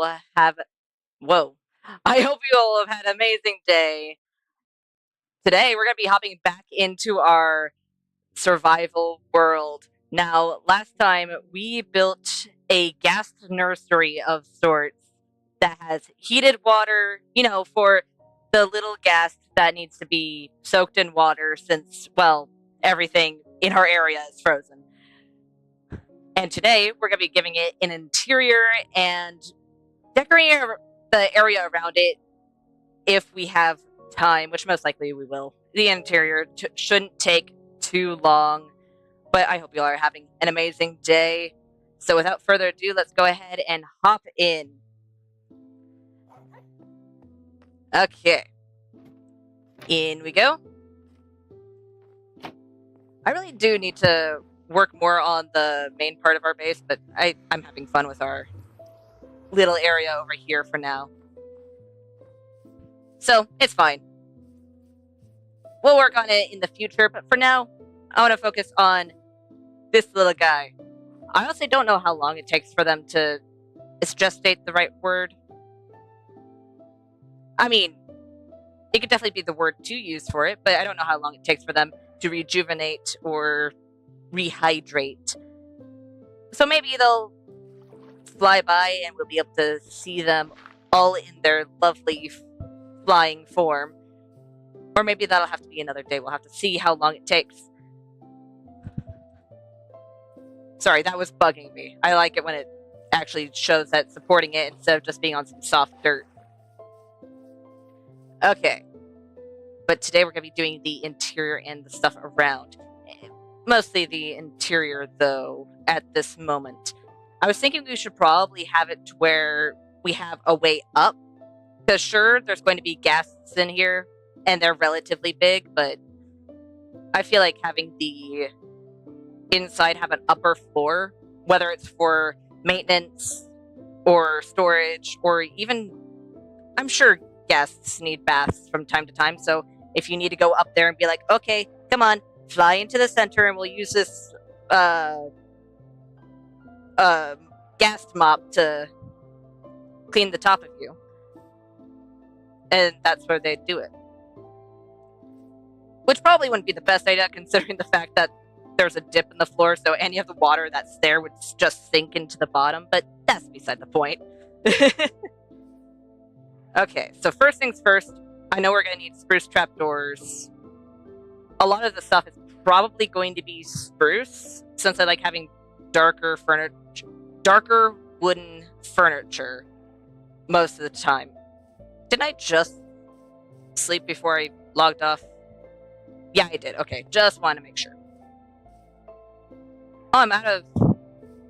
all have, whoa, I hope you all have had an amazing day. Today, we're going to be hopping back into our survival world. Now, last time we built a ghast nursery of sorts that has heated water, for the little ghast that needs to be soaked in water since, well, everything in our area is frozen. And today, we're going to be giving it an interior and decorating the area around it if we have time, which most likely we will. The interior shouldn't take too long, but I hope you all are having an amazing day. So without further ado, let's go ahead and hop in. Okay. In we go. I really do need to work more on the main part of our base, but I'm having fun with our little area over here for now. So, it's fine. We'll work on it in the future, but for now, I want to focus on this little guy. I honestly don't know how long it takes for them to... Is gestate the right word? I mean, it could definitely be the word to use for it, but I don't know how long it takes for them to rejuvenate or rehydrate. So maybe they'll fly by and we'll be able to see them all in their lovely flying form. Or maybe that'll have to be another day. We'll have to see how long it takes. Sorry, that was bugging me. I like it when it actually shows that it's supporting it instead of just being on some soft dirt. Okay. But today we're going to be doing the interior and the stuff around. Mostly the interior, though, at this moment. I was thinking we should probably have it to where we have a way up. Because sure, there's going to be ghasts in here, and they're relatively big, but I feel like having the inside have an upper floor, whether it's for maintenance or storage, or even, I'm sure guests need baths from time to time, so if you need to go up there and be like, okay, come on, fly into the center and we'll use this ghast mop to clean the top of you. And that's where they'd do it. Which probably wouldn't be the best idea considering the fact that there's a dip in the floor, so any of the water that's there would just sink into the bottom, but that's beside the point. Okay, so first things first, I know we're going to need spruce trapdoors. A lot of the stuff is probably going to be spruce, since I like having darker wooden furniture most of the time. Didn't I just sleep before I logged off? Yeah, I did. Okay, just want to make sure. Oh, I'm out of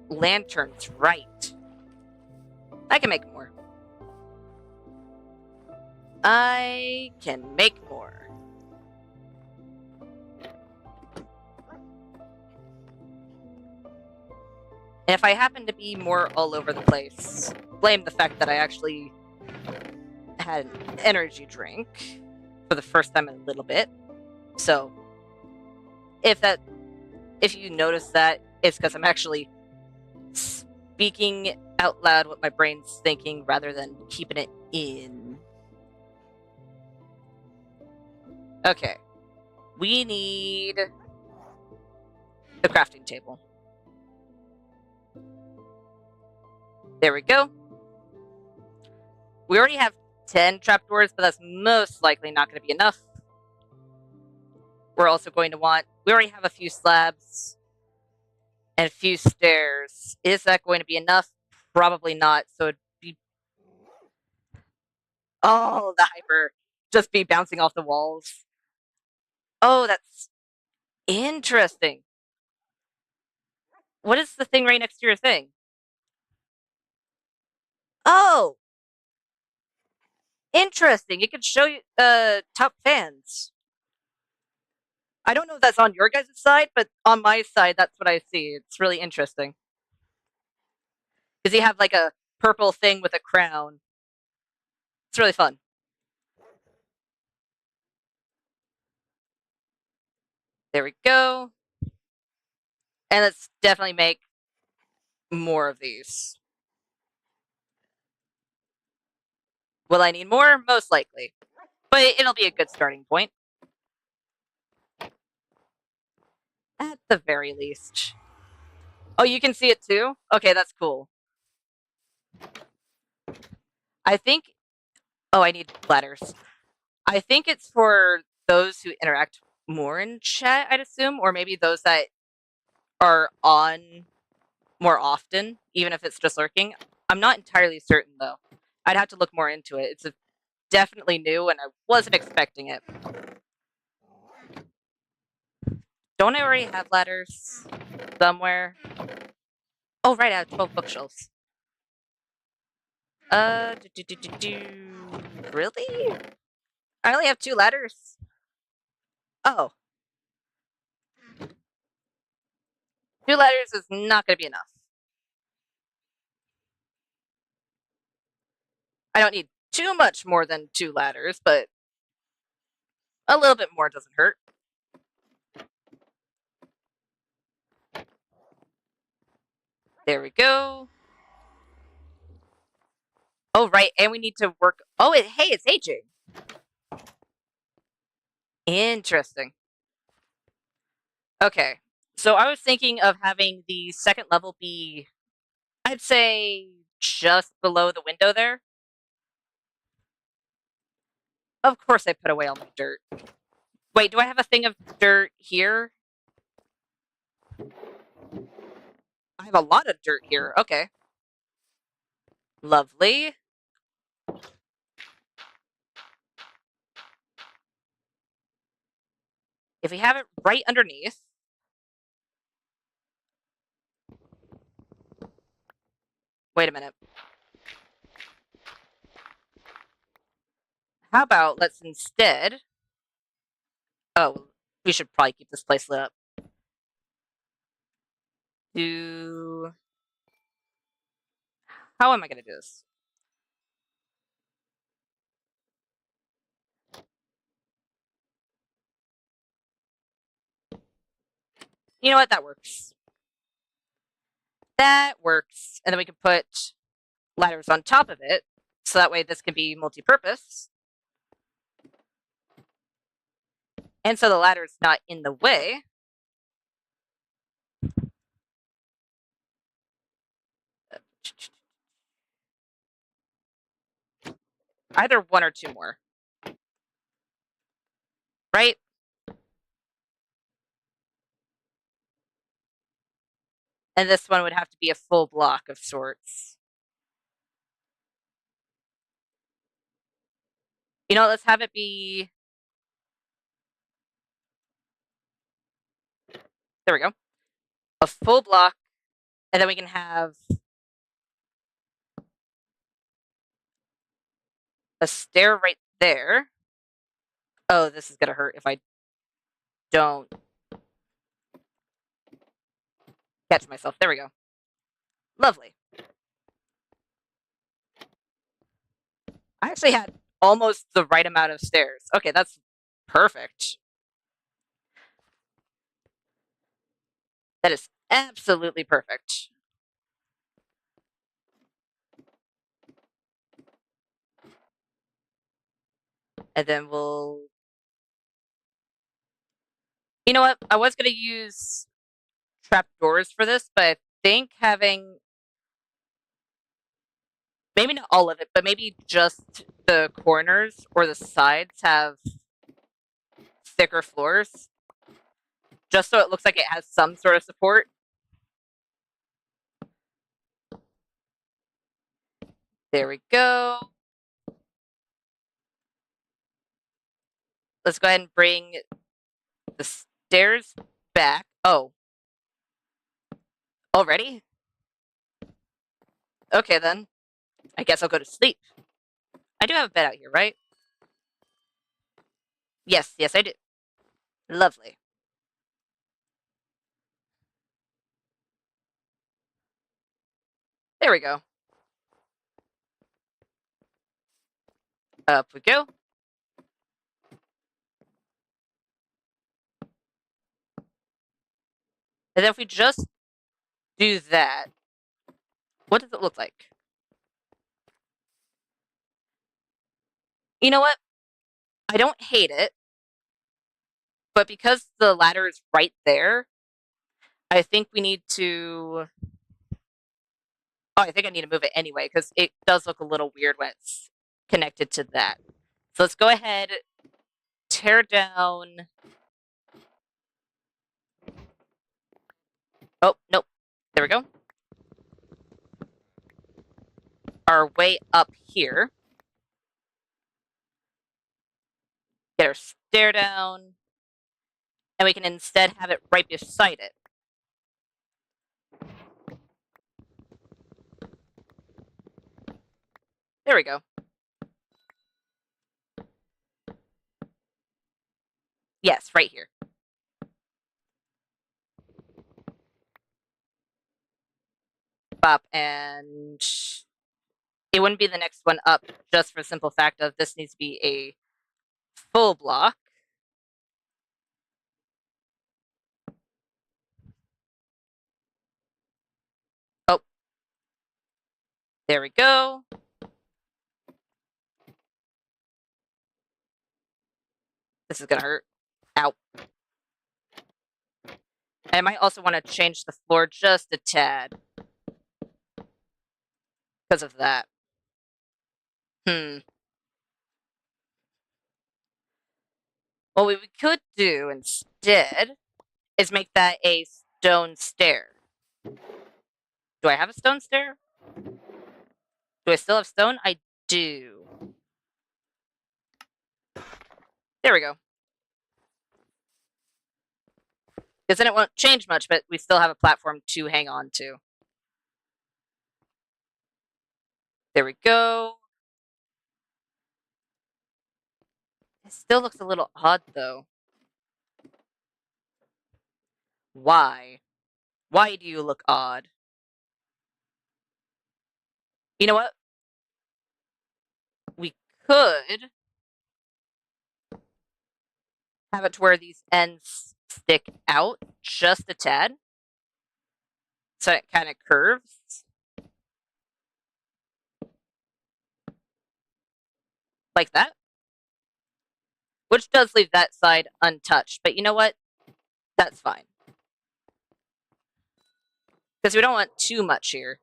lanterns. Right. I can make more. I can make more. And if I happen to be more all over the place, blame the fact that I actually had an energy drink for the first time in a little bit. So, if you notice that, it's because I'm actually speaking out loud what my brain's thinking rather than keeping it in. Okay. We need a crafting table. There we go. We already have 10 trapdoors, but that's most likely not going to be enough. We're also going to want... We already have a few slabs and a few stairs. Is that going to be enough? Probably not. So it'd be... Oh, the hyper. Just be bouncing off the walls. Oh, that's interesting. What is the thing right next to your thing? Oh! Interesting. It could show you top fans. I don't know if that's on your guys' side, but on my side, that's what I see. It's really interesting. Because you have like a purple thing with a crown. It's really fun. There we go. And let's definitely make more of these. Will I need more? Most likely. But it'll be a good starting point. At the very least. Oh, you can see it too? Okay, that's cool. I think... Oh, I need ladders. I think it's for those who interact more in chat, I'd assume, or maybe those that are on more often, even if it's just lurking. I'm not entirely certain, though. I'd have to look more into it. It's definitely new, and I wasn't expecting it. Don't I already have ladders somewhere? Oh, right, I have 12 bookshelves. Really? I only have 2 ladders. Oh, 2 ladders is not going to be enough. I don't need too much more than 2 ladders, but a little bit more doesn't hurt. There we go. Oh, right, and we need to work... Oh, hey, it's aging. Interesting. Okay, so I was thinking of having the second level be, I'd say, just below the window there. Of course I put away all my dirt. Wait, do I have a thing of dirt here? I have a lot of dirt here. Okay. Lovely. If we have it right underneath... Wait a minute. How about let's instead... Oh, we should probably keep this place lit up. Do... How am I going to do this? You know what? That works. That works. And then we can put ladders on top of it, so that way this can be multi-purpose. And so the ladder's not in the way. Either 1 or 2 more. Right? And this one would have to be a full block of sorts. You know, let's have it be... There we go. A full block, and then we can have a stair right there. Oh, this is gonna hurt if I don't catch myself. There we go. Lovely. I actually had almost the right amount of stairs. Okay, that's perfect. That is absolutely perfect. And then we'll... You know what? I was going to use trapdoors for this, but I think having... Maybe not all of it, but maybe just the corners or the sides have thicker floors. Just so it looks like it has some sort of support. There we go. Let's go ahead and bring the stairs back. Oh. Already? Okay, then. I guess I'll go to sleep. I do have a bed out here, right? Yes, yes, I do. Lovely. There we go. Up we go. And then if we just do that, what does it look like? You know what? I don't hate it, but because the ladder is right there, I think we need to. Oh, I think I need to move it anyway because it does look a little weird when it's connected to that. So let's go ahead, tear down. Oh, nope. There we go. Our way up here. Get our stair down. And we can instead have it right beside it. There we go. Yes, right here. Up, and it wouldn't be the next one up just for the simple fact of this needs to be a full block. Oh, there we go. This is gonna hurt. Ow. I might also want to change the floor just a tad because of that. What we could do instead is make that a stone stair. Do I have a stone stair? Do I still have stone? I do. There we go. Because then it won't change much, but we still have a platform to hang on to. There we go. It still looks a little odd, though. Why? Why do you look odd? You know what? We could have it to where these ends stick out just a tad. So it kind of curves. Like that. Which does leave that side untouched. But you know what? That's fine. Because we don't want too much here.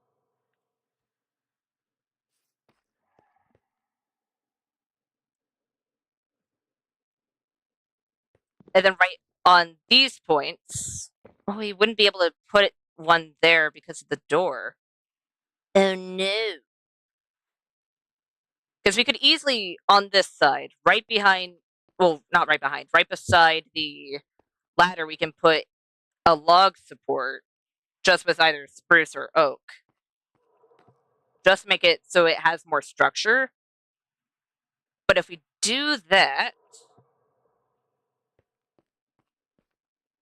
And then right on these points, well, we wouldn't be able to put one there because of the door. Oh no. Because we could easily, on this side, right behind, well, not right behind, right beside the ladder, we can put a log support just with either spruce or oak. Just make it so it has more structure. But if we do that,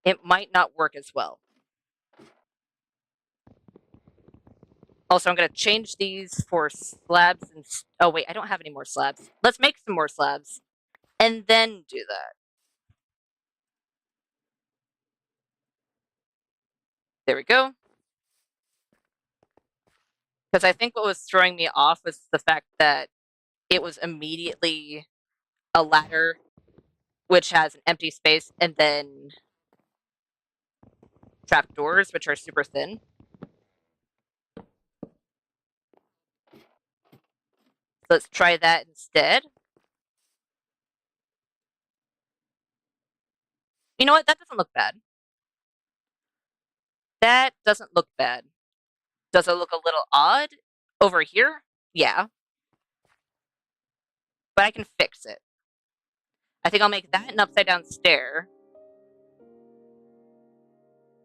it might not work as well. Also, I'm going to change these for slabs. And oh, wait, I don't have any more slabs. Let's make some more slabs and then do that. There we go. Because I think what was throwing me off was the fact that it was immediately a ladder which has an empty space and then trapdoors, which are super thin. So let's try that instead. You know what? That doesn't look bad. That doesn't look bad. Does it look a little odd over here? Yeah. But I can fix it. I think I'll make that an upside down stair.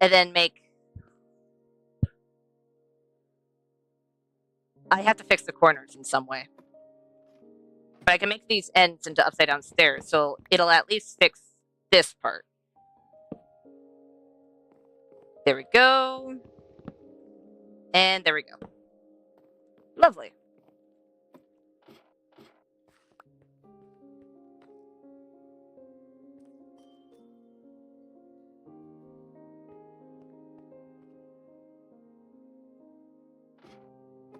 And then make... I have to fix the corners in some way. But I can make these ends into upside down stairs, so it'll at least fix this part. There we go. And there we go. Lovely.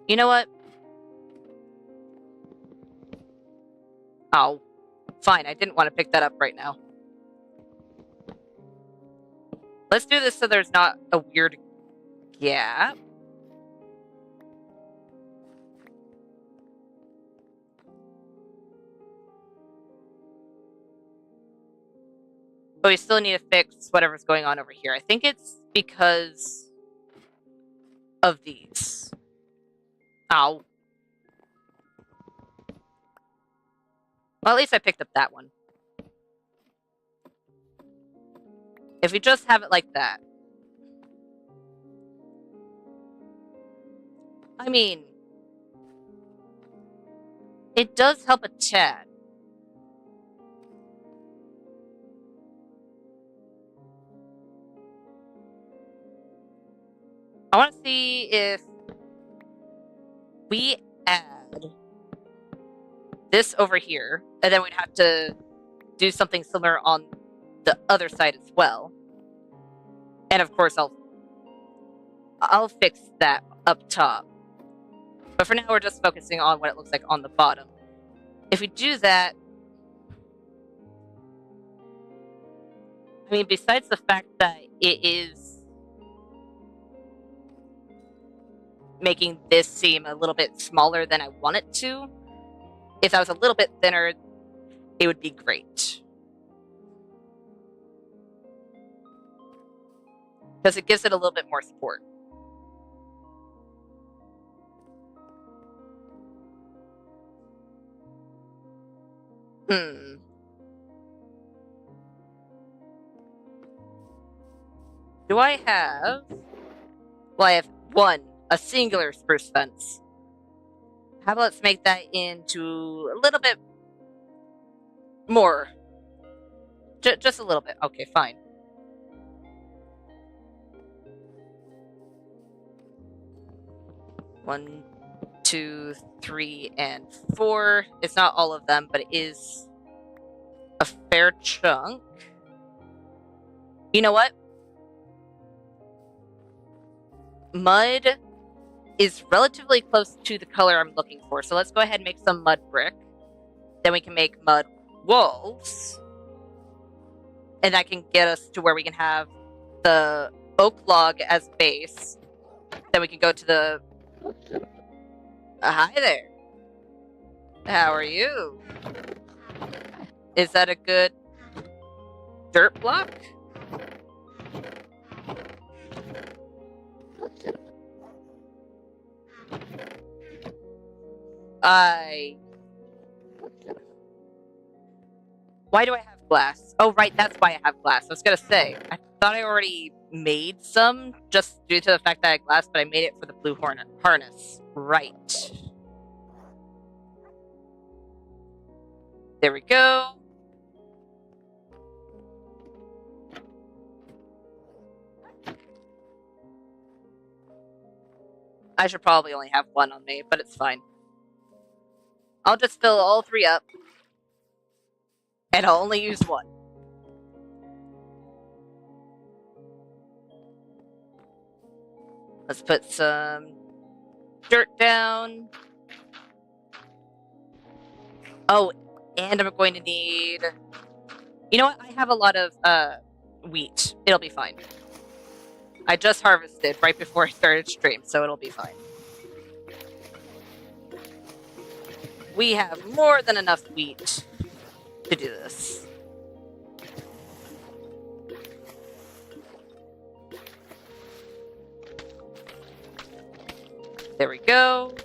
You know what? Oh, fine. I didn't want to pick that up right now. Let's do this so there's not a weird gap. But we still need to fix whatever's going on over here. I think it's because of these. Ow. Well, at least I picked up that one. If we just have it like that. I mean, it does help a tad. I want to see if we add this over here, and then we'd have to do something similar on the other side as well. And of course, I'll fix that up top. But for now, we're just focusing on what it looks like on the bottom. If we do that, I mean, besides the fact that it is making this seem a little bit smaller than I want it to, if I was a little bit thinner, it would be great. Because it gives it a little bit more support. Do I have... Well, I have one, a singular spruce fence. How about let's make that into a little bit more? Just a little bit. Okay, fine. One, 2, 3, and 4. It's not all of them, but it is a fair chunk. You know what? Mud is relatively close to the color I'm looking for, so let's go ahead and make some mud brick. Then we can make mud walls. And that can get us to where we can have the oak log as base. Then we can go to the... hi there. How are you? Is that a good dirt block? Why do I have glass? Oh, right, that's why I have glass. I was gonna say, I thought I already made some, just due to the fact that I had glass, but I made it for the blue harness. Right. There we go. I should probably only have one on me, but it's fine. I'll just fill all 3 up. And I'll only use one. Let's put some dirt down. Oh, and I'm going to need... You know what? I have a lot of wheat. It'll be fine. I just harvested right before I started stream, so it'll be fine. We have more than enough wheat to do this. There we go.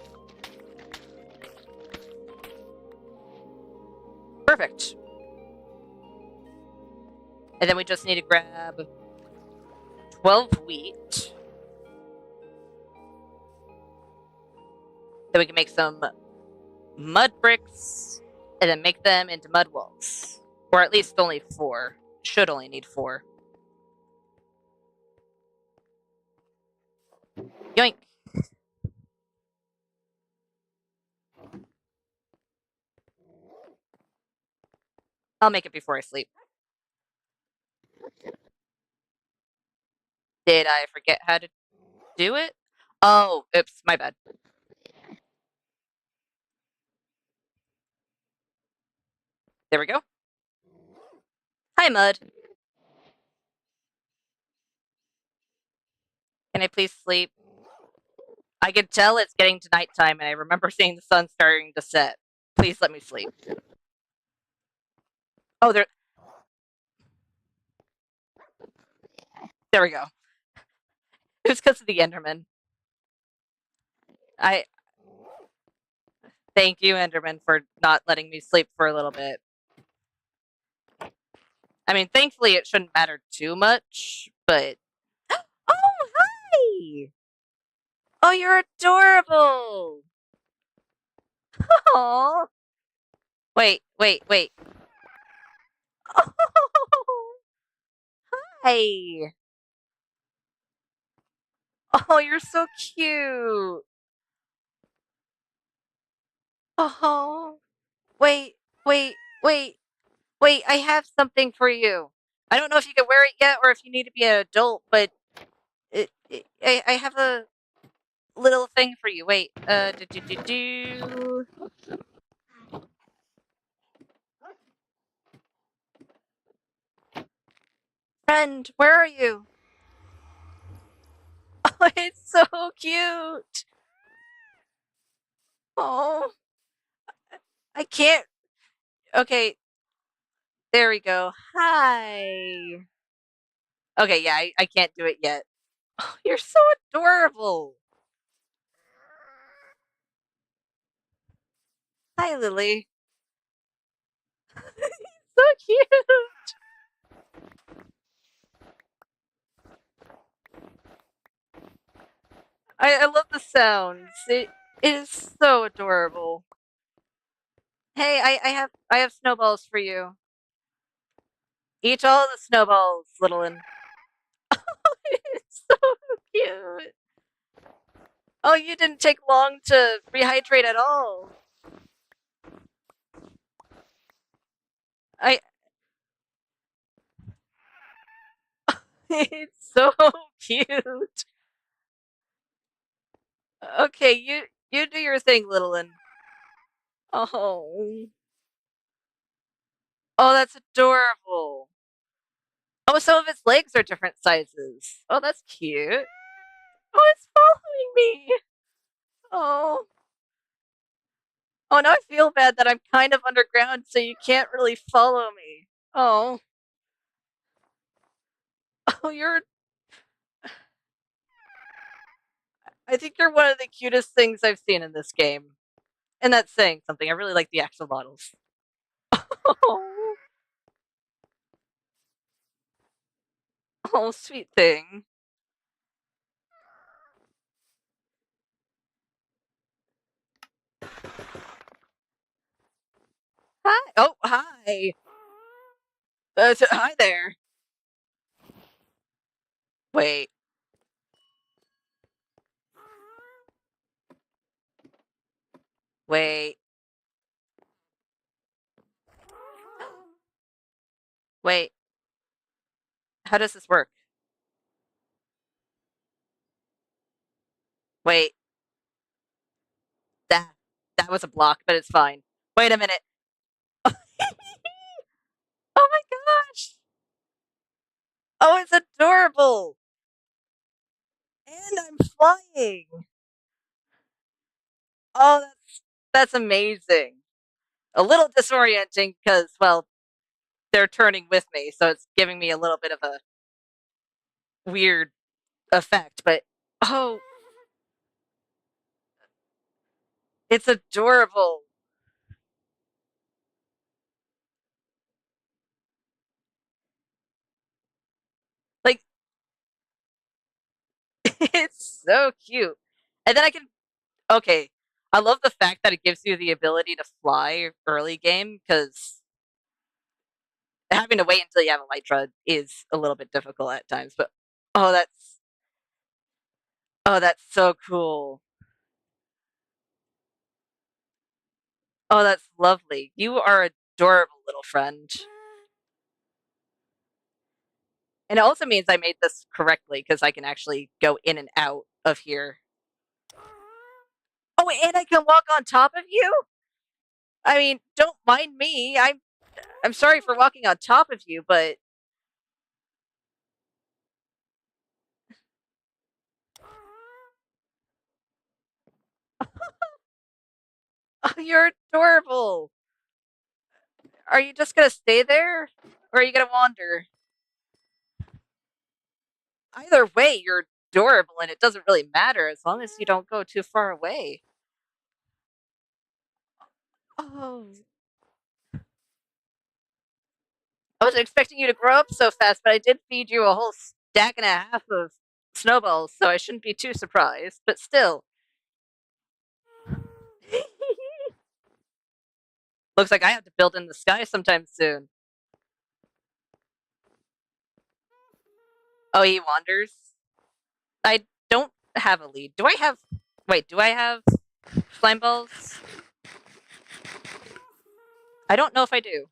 Perfect. And then we just need to grab 12 wheat. Then we can make some mud bricks and then make them into mud walls. Or at least only 4. Should only need 4. Yoink. I'll make it before I sleep. Did I forget how to do it? Oh, oops, my bad. There we go. Hi, Mud. Can I please sleep? I can tell it's getting to nighttime, and I remember seeing the sun starting to set. Please let me sleep. Oh, there we go. It was because of the Enderman. I thank you, Enderman, for not letting me sleep for a little bit. I mean, thankfully, it shouldn't matter too much, but oh, hi! Oh, you're adorable. Oh, wait. Oh, hi. Oh, you're so cute. Oh, wait, wait, wait, wait. I have something for you. I don't know if you can wear it yet or if you need to be an adult, but I have a little thing for you. Wait, do. Friend, where are you? Oh, it's so cute. Oh, I can't. Okay, there we go. Hi. Okay, yeah, I can't do it yet. Oh, you're so adorable. Hi, Lily. So cute. I love the sounds. It is so adorable. Hey, I have snowballs for you. Eat all the snowballs, little one. It's so cute. Oh, you didn't take long to rehydrate at all. I it's so cute. Okay, you do your thing, little one. Oh. Oh, that's adorable. Oh, some of its legs are different sizes. Oh, that's cute. Oh, it's following me. Oh. Oh, now I feel bad that I'm kind of underground, so you can't really follow me. Oh. Oh, I think you're one of the cutest things I've seen in this game. And that's saying something. I really like the actual models. Oh, oh, sweet thing. Hi. Oh, hi. Hi there. Wait, wait, wait. How does this work? Wait, that that was a block, but it's fine. Wait a minute. Oh my gosh. Oh, it's adorable. And I'm flying. Oh, that's amazing. A little disorienting because, well, they're turning with me, so it's giving me a little bit of a weird effect, but oh, it's adorable. Like it's so cute. And then I can okay. I love the fact that it gives you the ability to fly early game because having to wait until you have a Lytra is a little bit difficult at times. But oh, that's so cool. Oh, that's lovely. You are adorable, little friend. And it also means I made this correctly because I can actually go in and out of here. Oh, and I can walk on top of you? I mean, don't mind me. I'm sorry for walking on top of you, but oh, you're adorable. Are you just gonna stay there? Or are you gonna wander? Either way, you're adorable and it doesn't really matter as long as you don't go too far away. Oh, I wasn't expecting you to grow up so fast, but I did feed you a whole stack and a half of snowballs, so I shouldn't be too surprised. But still, looks like I have to build in the sky sometime soon. Oh, he wanders. I don't have a lead. Do I have? Wait, do I have slime balls? I don't know if I do.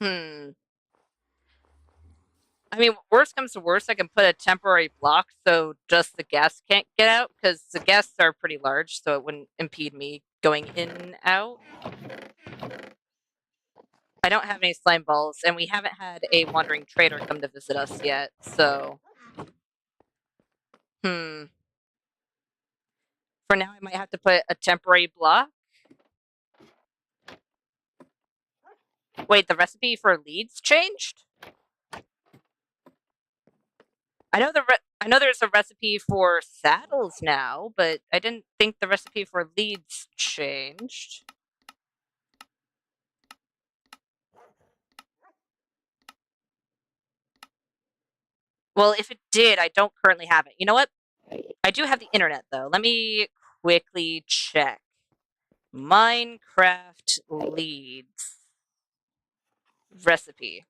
Hmm. I mean, worst comes to worst, I can put a temporary block so just the ghast can't get out because the ghasts are pretty large, so it wouldn't impede me going in and out. I don't have any slime balls, and we haven't had a wandering trader come to visit us yet, so. Hmm. For now, I might have to put a temporary block. Wait, the recipe for leads changed? I know there's a recipe for saddles now, but I didn't think the recipe for leads changed. Well, if it did, I don't currently have it. You know what? I do have the internet though. Let me quickly check. Minecraft leads recipe.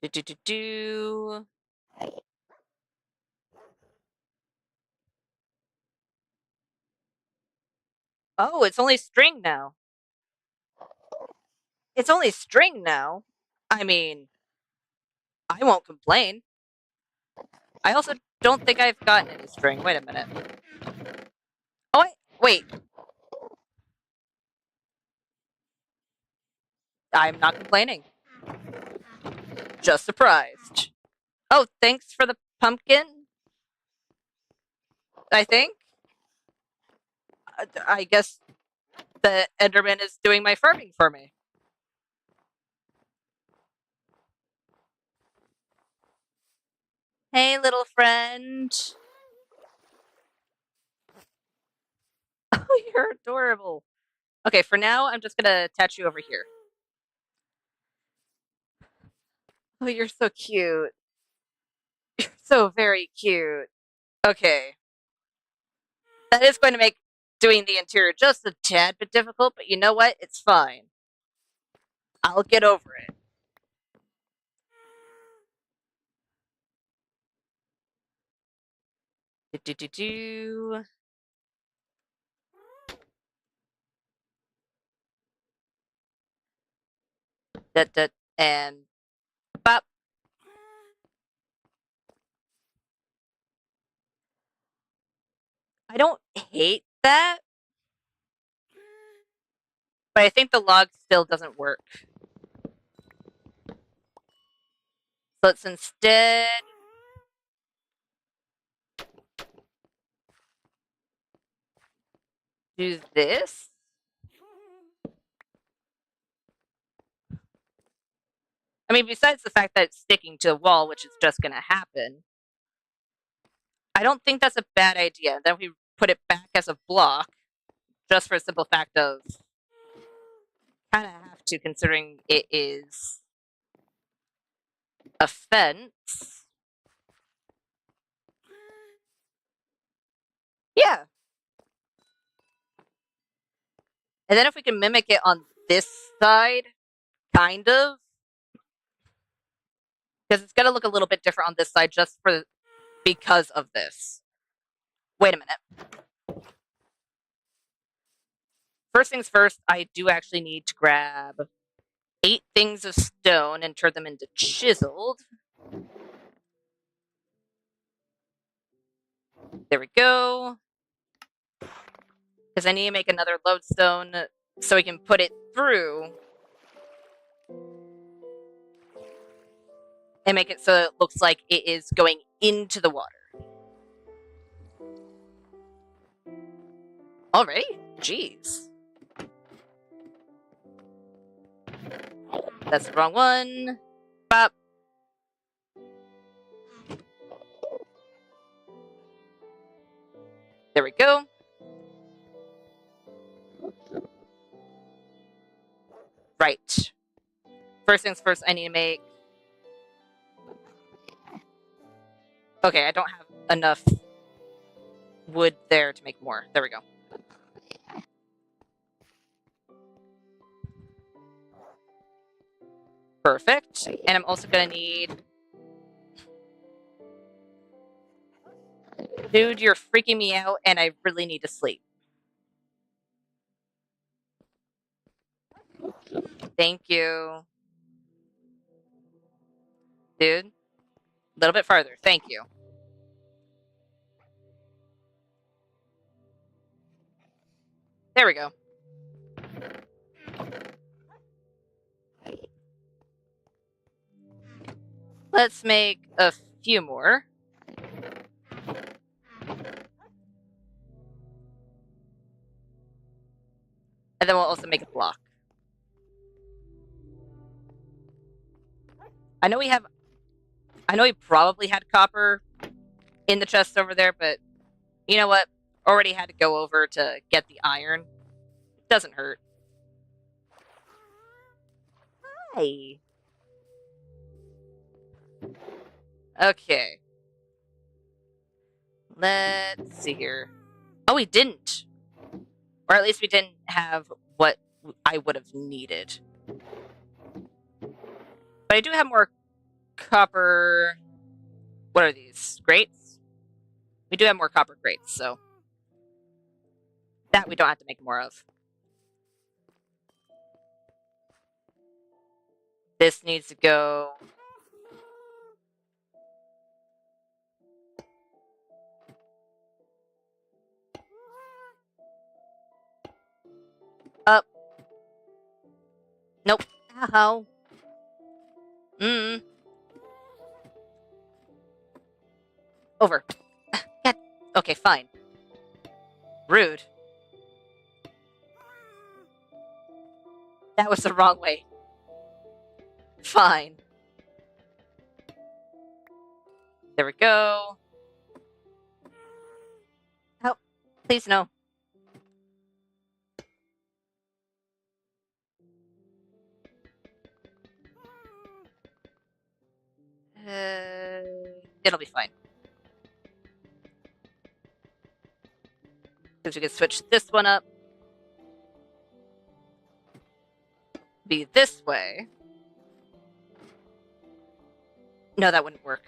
Do do do do. Oh, it's only string now. It's only string now. I mean, I won't complain. I also don't think I've gotten any string. Wait a minute. Oh, wait. I'm not complaining. Just surprised. Oh, thanks for the pumpkin. I think. I guess the Enderman is doing my farming for me. Hey, little friend. Oh, you're adorable. Okay, for now, I'm just gonna attach you over here. Oh, you're so cute. You're so very cute. Okay. That is going to make doing the interior just a tad bit difficult, but you know what? It's fine. I'll get over it. Do, do, do, do. That, that, and bop. I don't hate that, but I think the log still doesn't work. So let's instead do this. I mean, besides the fact that it's sticking to the wall, which is just going to happen, I don't think that's a bad idea. Then we put it back as a block, just for a simple fact of kind of have to, considering it is a fence. Yeah. And then if we can mimic it on this side, kind of, because it's going to look a little bit different on this side just for because of this. Wait a minute. First things first, I do actually need to grab 8 things of stone and turn them into chiseled. There we go. Because I need to make another lodestone so we can put it through and make it so it looks like it is going into the water. Already? Jeez. That's the wrong one. Bop. There we go. Right. First things first, I need to make... Okay, I don't have enough wood there to make more. There we go. Perfect. And I'm also going to need... Dude, you're freaking me out, and I really need to sleep. Thank you. Dude, a little bit farther. Thank you. There we go. Let's make a few more. And then we'll also make a block. I know we probably had copper in the chest over there, but you know what? Already had to go over to get the iron. Doesn't hurt. Hi. Okay. Let's see here. Oh, we didn't. Or at least we didn't have what I would have needed. But I do have more copper... What are these? Grates? We do have more copper grates, so... That we don't have to make more of. This needs to go... Up. Nope. Ow. Over. God. Okay, fine. Rude. That was the wrong way. Fine. There we go. Oh, please no. It'll be fine. Because we can switch this one up. Be this way. No, that wouldn't work.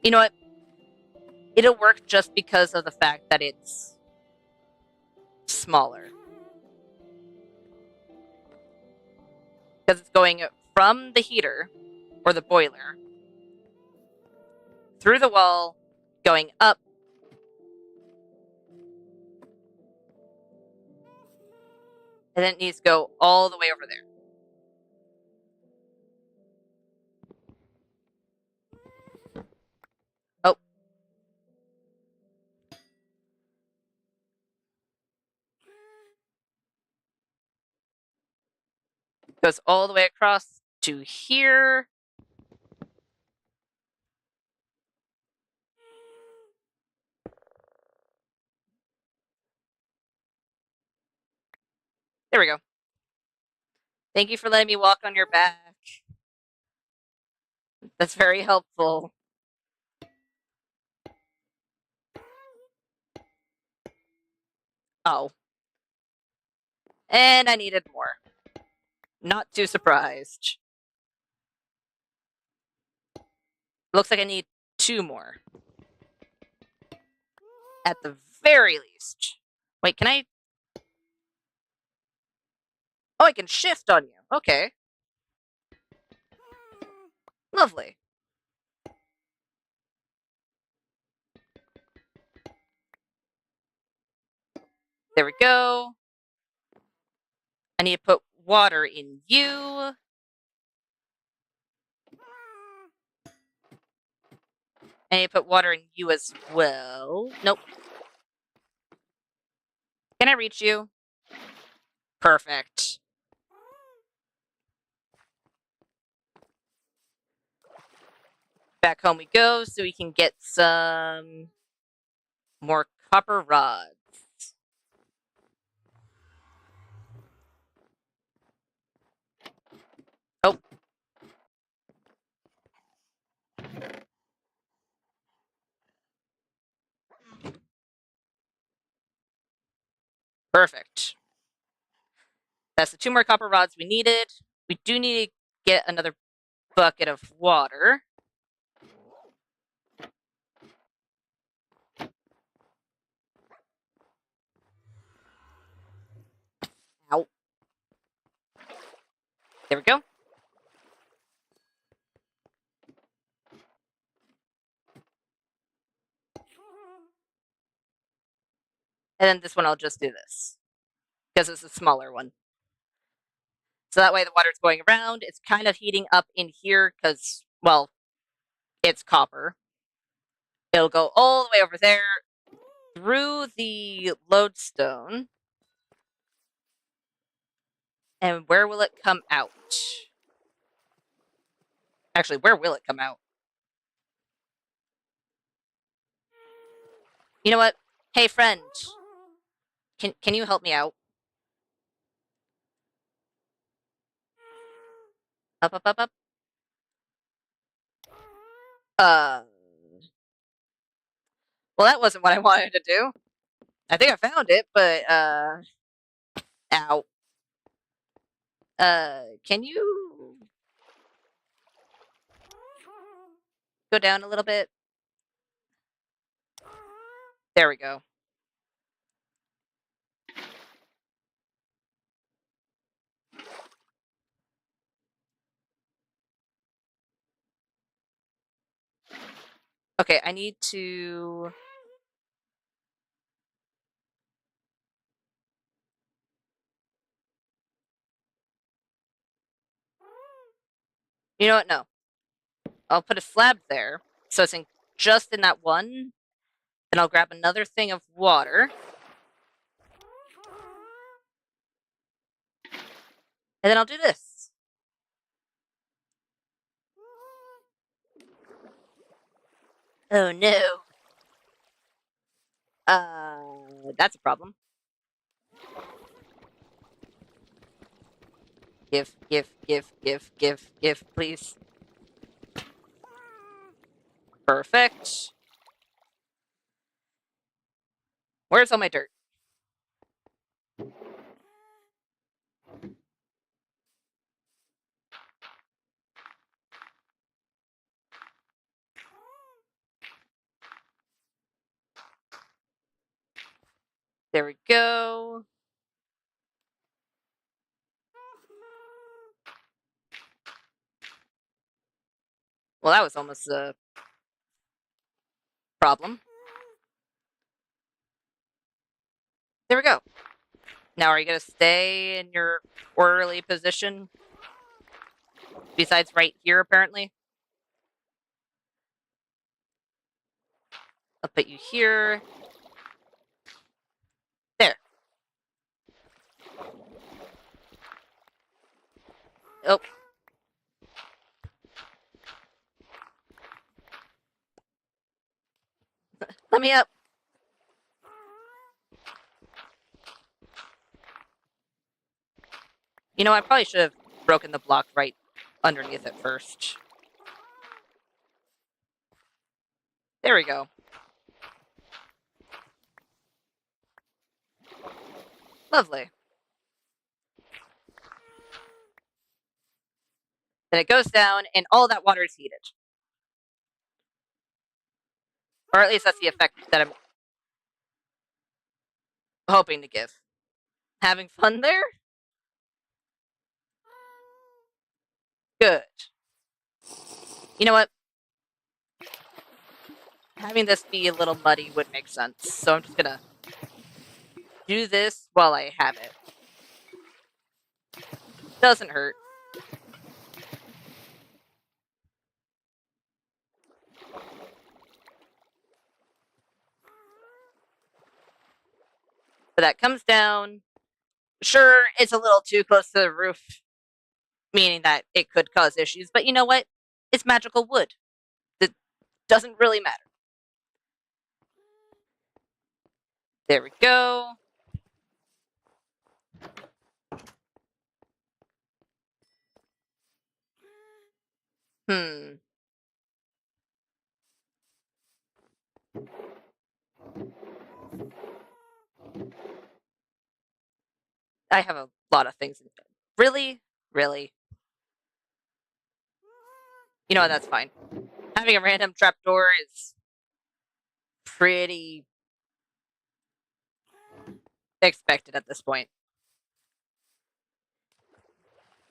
You know what? It'll work just because of the fact that it's smaller. Because it's going from the heater, or the boiler, through the wall, going up, and then it needs to go all the way over there. Oh. Goes all the way across to here. There we go. Thank you for letting me walk on your back. That's very helpful. Oh. And I needed more. Not too surprised. Looks like I need 2 more. At the very least. Wait, can I... Oh, I can shift on you. Okay. Lovely. There we go. I need to put water in you. I need to put water in you as well. Nope. Can I reach you? Perfect. Back home we go so we can get some more copper rods. Oh. Perfect. That's the 2 more copper rods we needed. We do need to get another bucket of water. Ow. There we go. And then this one I'll just do this. Because it's a smaller one. So that way the water's going around. It's kind of heating up in here because, well, it's copper. It'll go all the way over there through the lodestone. And where will it come out? Actually, where will it come out? You know what? Hey, friend. Can you help me out? Up, up, up, up. Uh. Well, that wasn't what I wanted to do. I think I found it, but, ow. Can you go down a little bit? There we go. Okay, I need to... You know what? No. I'll put a slab there, so it's just in that one. Then I'll grab another thing of water. And then I'll do this. Oh no. That's a problem. Give, please. Perfect. Where's all my dirt? There we go. Well, that was almost a problem. There we go. Now, are you going to stay in your orderly position? Besides right here, apparently. I'll put you here. There. Oh. Let me up. You know, I probably should have broken the block right underneath it first. There we go. Lovely. Then it goes down, and all that water is heated. Or at least that's the effect that I'm hoping to give. Having fun there? Good. You know what? Having this be a little muddy would make sense, so I'm just gonna do this while I have it. Doesn't hurt. But that comes down. Sure, it's a little too close to the roof, meaning that it could cause issues, but you know what? It's magical wood. It doesn't really matter. There we go. Hmm. I have a lot of things in bed. Really? Really? You know what? That's fine. Having a random trapdoor is pretty expected at this point.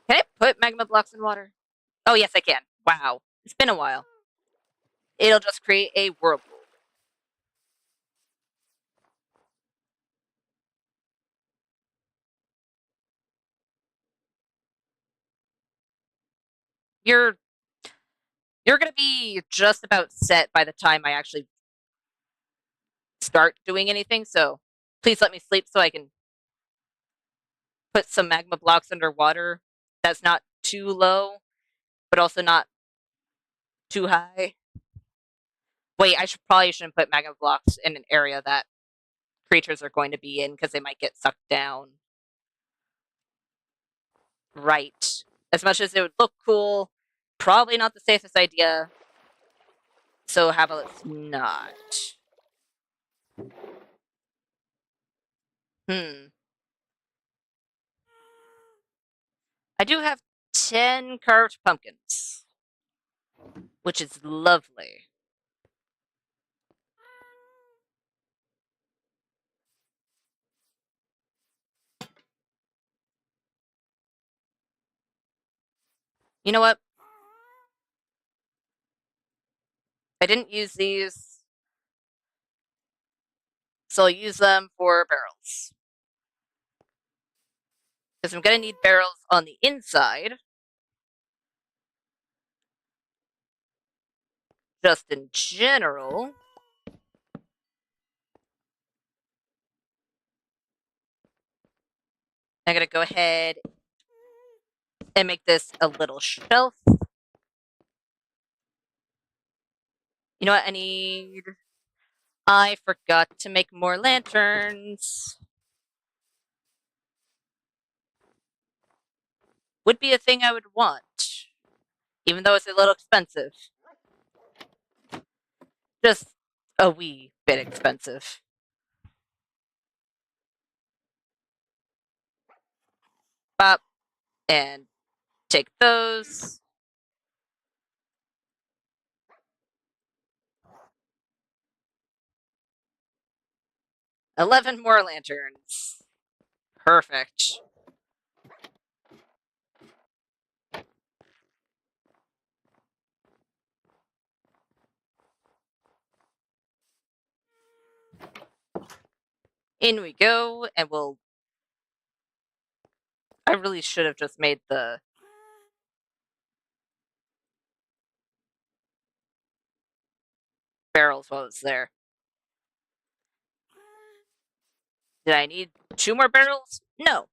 Can I put magma blocks in water? Oh, yes, I can. Wow. It's been a while. It'll just create a whirlpool. You're you're gonna be just about set by the time I actually start doing anything, so please let me sleep so I can put some magma blocks underwater that's not too low, but also not too high. Wait, I probably shouldn't put magma blocks in an area that creatures are going to be in because they might get sucked down. Right. As much as it would look cool, probably not the safest idea. So how about let's not? Hmm. I do have 10 carved pumpkins, which is lovely. You know what? I didn't use these, so I'll use them for barrels. Because I'm going to need barrels on the inside. Just in general. I'm going to go ahead and make this a little shelf. You know what I need? I forgot to make more lanterns. Would be a thing I would want, even though it's a little expensive. Just a wee bit expensive. Pop and take those. $11 more lanterns. Perfect. In we go, and we'll. I really should have just made the barrels while it's there. Did I need 2 more barrels? No.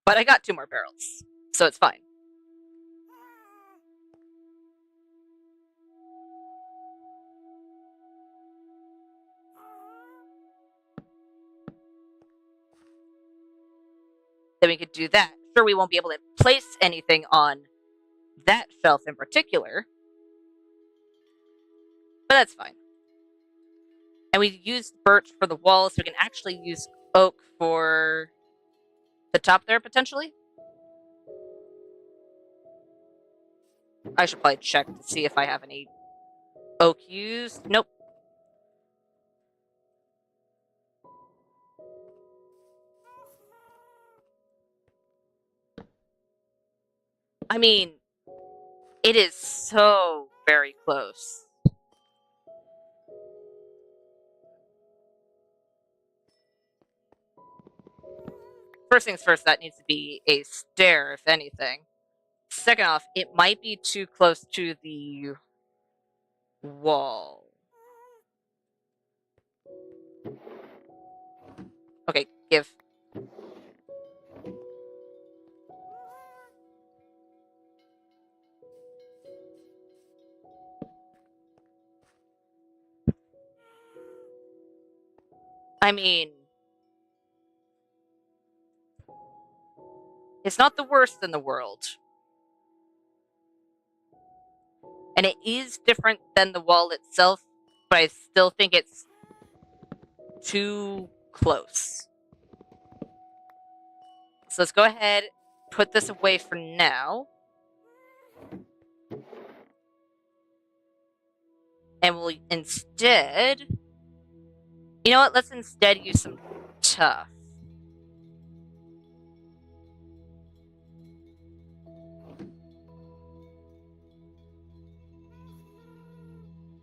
But I got 2 more barrels, so it's fine. Then we could do that. Sure, we won't be able to place anything on that shelf in particular, but that's fine. And we used birch for the wall, so we can actually use oak for the top there, potentially. I should probably check to see if I have any oak used. Nope. I mean, it is so very close. first things first, that needs to be a stair, if anything. Second off, it might be too close to the wall. Okay, give. I mean, it's not the worst in the world. And it is different than the wall itself, but I still think it's too close. So let's go ahead, put this away for now. And we'll instead, you know what, let's instead use some tuff.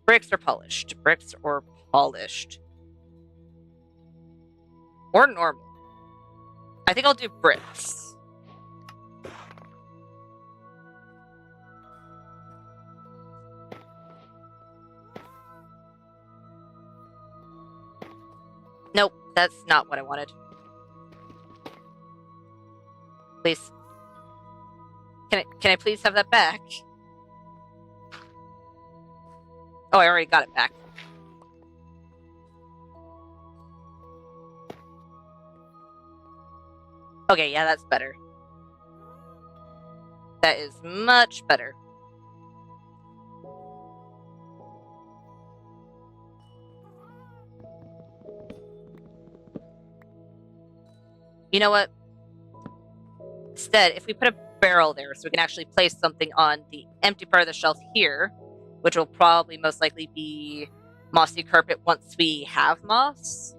Bricks or polished? Bricks or polished? Or normal? I think I'll do bricks. Nope, that's not what I wanted. Please. Can I please have that back? Oh, I already got it back. Okay, yeah, that's better. That is much better. You know what? Instead, if we put a barrel there so we can actually place something on the empty part of the shelf here, which will probably most likely be mossy carpet once we have moss,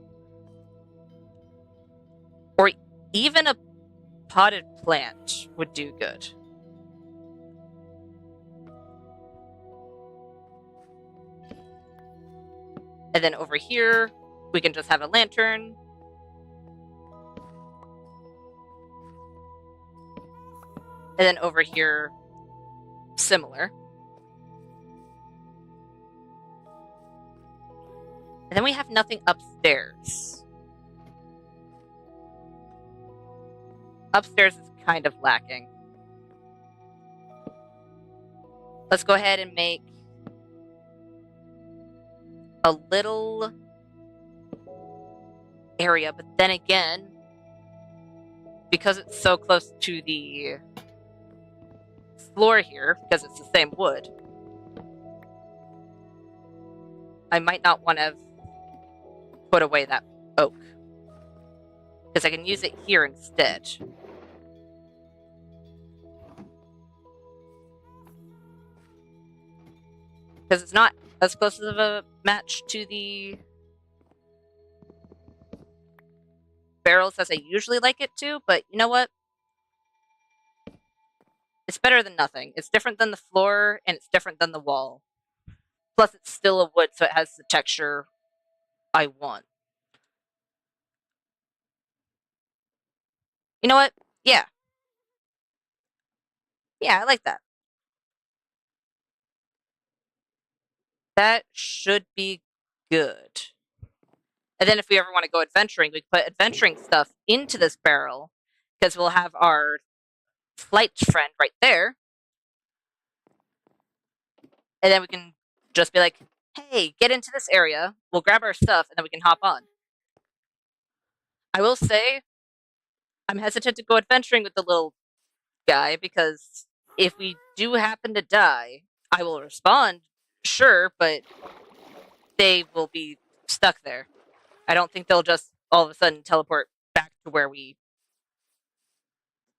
or even a potted plant would do good. And then over here, we can just have a lantern. And then over here, similar. And then we have nothing upstairs. Upstairs is kind of lacking. Let's go ahead and make a little area, but then again, because it's so close to the floor here, because it's the same wood, I might not want to put away that oak, because I can use it here instead. Because it's not as close of a match to the barrels as I usually like it to, but you know what? It's better than nothing. It's different than the floor, and it's different than the wall. Plus, it's still a wood, so it has the texture I want. You know what? Yeah. Yeah, I like that. That should be good. And then if we ever want to go adventuring, we can put adventuring stuff into this barrel, because we'll have our flight friend right there. And then we can just be like, hey, get into this area. We'll grab our stuff, and then we can hop on. I will say, I'm hesitant to go adventuring with the little guy, because if we do happen to die, I will respond, sure, but they will be stuck there. I don't think they'll just all of a sudden teleport back to where we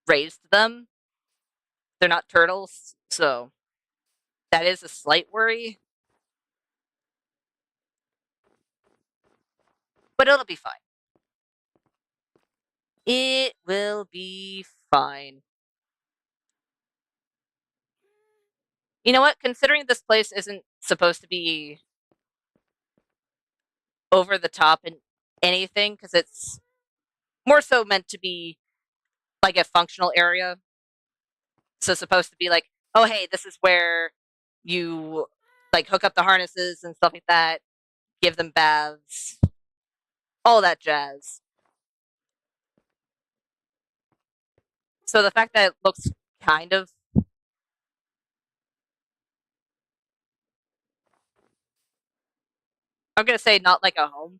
raised them. They're not turtles, so that is a slight worry. But it'll be fine. It will be fine. You know what? Considering this place isn't supposed to be over the top in anything, because it's more so meant to be like a functional area. So it's supposed to be like, oh, hey, this is where you like hook up the harnesses and stuff like that, give them baths, all that jazz. So the fact that it looks kind of, I'm going to say not like a home,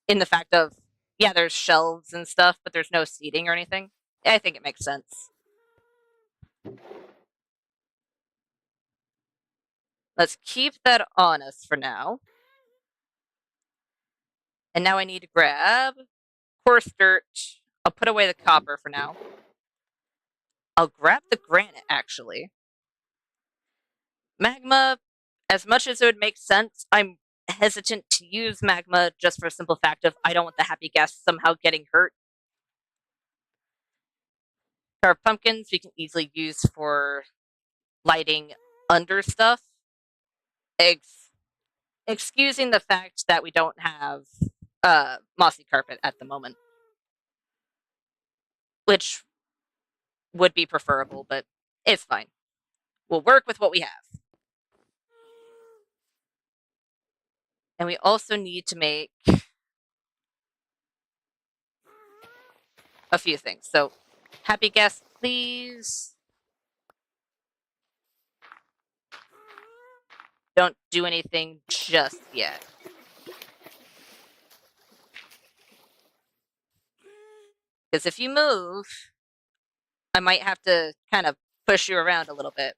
in the fact of, yeah, there's shelves and stuff, but there's no seating or anything. I think it makes sense. Let's keep that on us for now. And now I need to grab coarse dirt. I'll put away the copper for now. I'll grab the granite, actually. Magma, as much as it would make sense, I'm hesitant to use magma just for a simple fact of I don't want the happy ghast somehow getting hurt. Carved pumpkins we can easily use for lighting under stuff. Excusing the fact that we don't have mossy carpet at the moment, which would be preferable, but it's fine. We'll work with what we have. And we also need to make a few things. So, happy ghast, please. Don't do anything just yet. Because if you move, I might have to kind of push you around a little bit.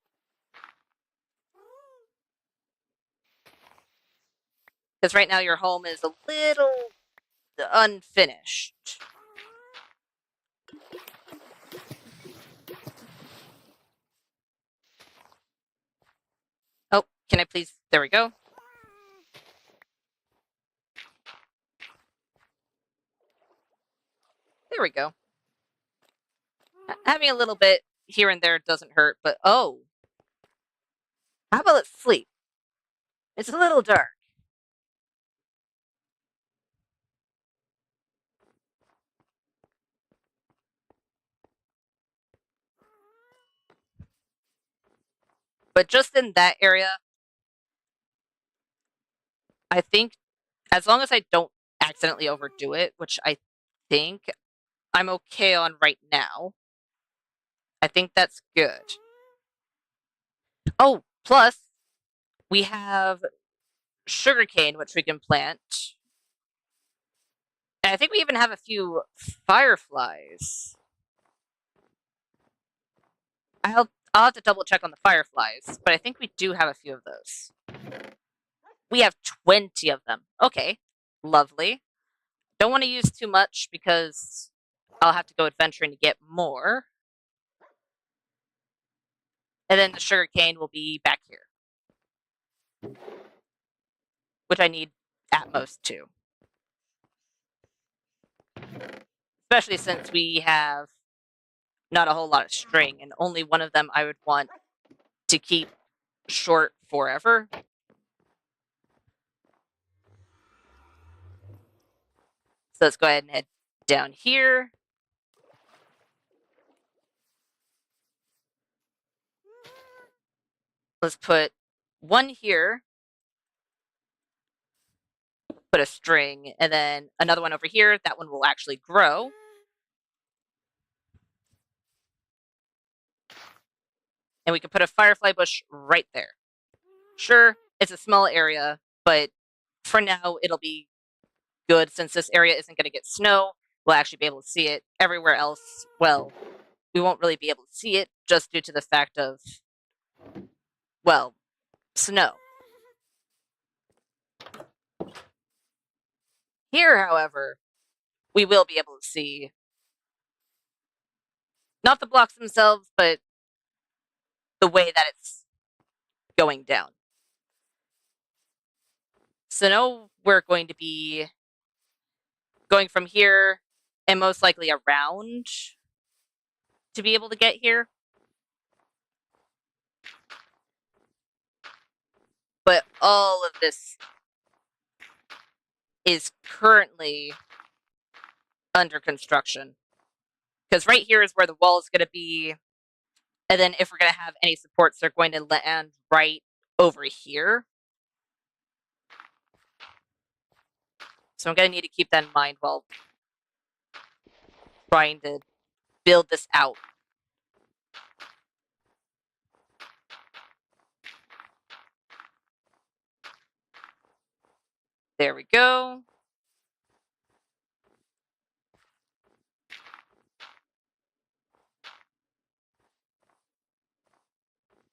Because right now your home is a little unfinished. Oh, can I please? There we go. There we go. Having a little bit here and there doesn't hurt, but oh. How about let's sleep? It's a little dark. But just in that area, I think as long as I don't accidentally overdo it, which I think I'm okay on right now, I think that's good. Oh, plus we have sugarcane, which we can plant. And I think we even have a few fireflies. I'll have to double check on the fireflies, but I think we do have a few of those. We have 20 of them. Okay, lovely. Don't want to use too much because I'll have to go adventuring to get more. And then the sugarcane will be back here, which I need at most two. Especially since we have not a whole lot of string, and only one of them I would want to keep short forever. So let's go ahead and head down here. Let's put one here, put a string, and then another one over here. That one will actually grow. And we can put a firefly bush right there. Sure, it's a small area, but for now it'll be good since this area isn't going to get snow. We'll actually be able to see it. Everywhere else, well, we won't really be able to see it just due to the fact of, well, snow. Here, however, we will be able to see not the blocks themselves, but the way that it's going down. So now we're going to be going from here and most likely around to be able to get here. But all of this is currently under construction Because right here is where the wall is going to be. And then if we're going to have any supports, they're going to land right over here. So I'm going to need to keep that in mind while trying to build this out. There we go.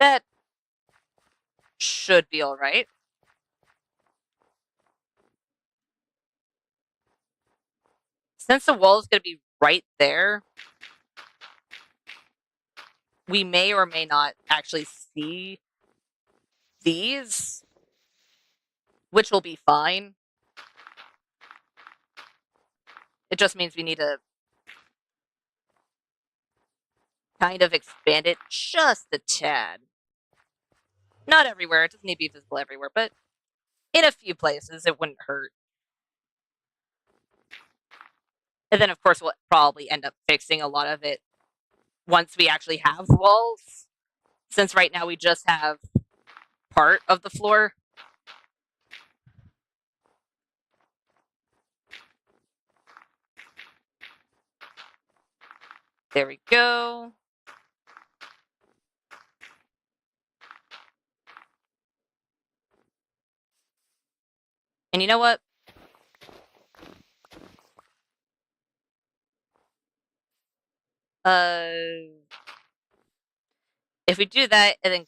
That should be all right. Since the wall is going to be right there, we may or may not actually see these, which will be fine. It just means we need to kind of expand it just a tad. Not everywhere. It doesn't need to be visible everywhere, but in a few places, it wouldn't hurt. And then, of course, we'll probably end up fixing a lot of it once we actually have walls, since right now we just have part of the floor. There we go. And you know what? If we do that and then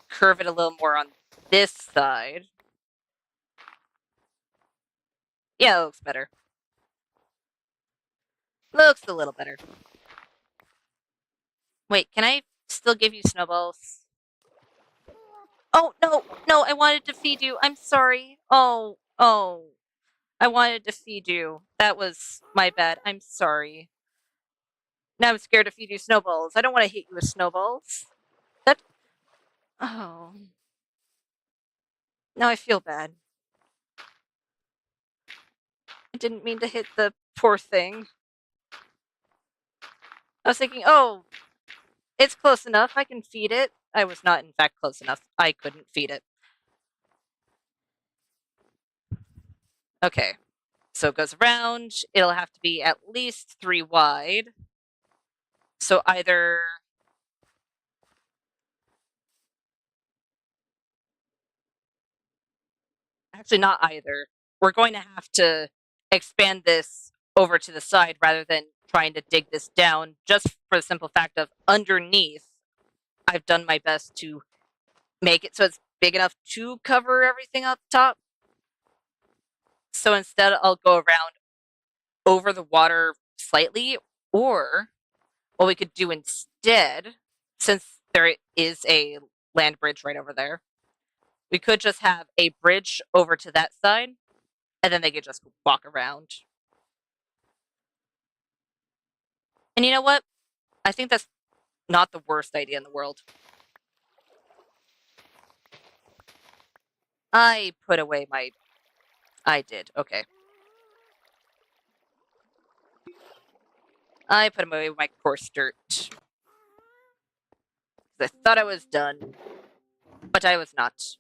curve it a little more on this side. Yeah, it looks better. Looks a little better. Wait, can I still give you snowballs? Oh, no, no, I wanted to feed you. I'm sorry. Oh, I wanted to feed you. That was my bad. I'm sorry. Now I'm scared to feed you snowballs. I don't want to hit you with snowballs. That. Oh. Now I feel bad. I didn't mean to hit the poor thing. I was thinking, oh, it's close enough. I can feed it. I was not, in fact, close enough. I couldn't feed it. Okay. So it goes around. It'll have to be at least 3 wide. So either. Actually, not either. We're going to have to expand this over to the side rather than trying to dig this down, just for the simple fact of underneath, I've done my best to make it so it's big enough to cover everything up top. So instead, I'll go around over the water slightly, or what we could do instead, since there is a land bridge right over there, we could just have a bridge over to that side, and then they could just walk around. And you know what? I think that's not the worst idea in the world. I put away my... I did. Okay. I put away my coarse dirt. I thought I was done, but I was not.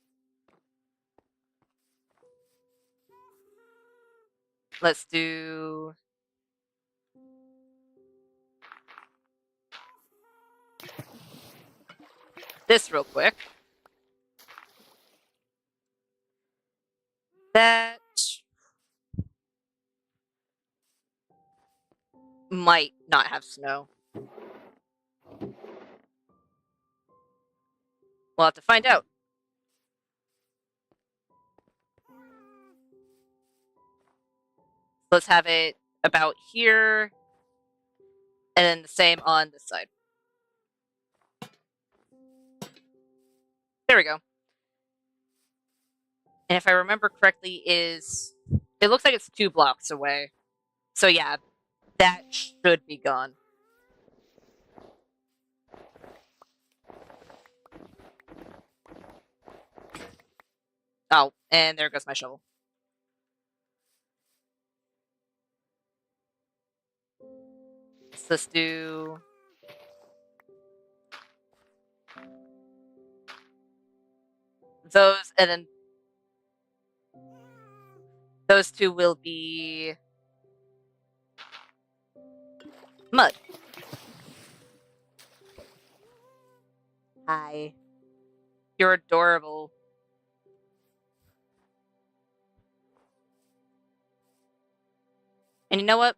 Let's do... this real quick. That might not have snow. We'll have to find out. Let's have it about here, and then the same on this side. There we go. And if I remember correctly, it looks like it's 2 blocks away. So yeah, that should be gone. Oh, and there goes my shovel. let's do those, and then those two will be mud. Hi. You're adorable. And you know what?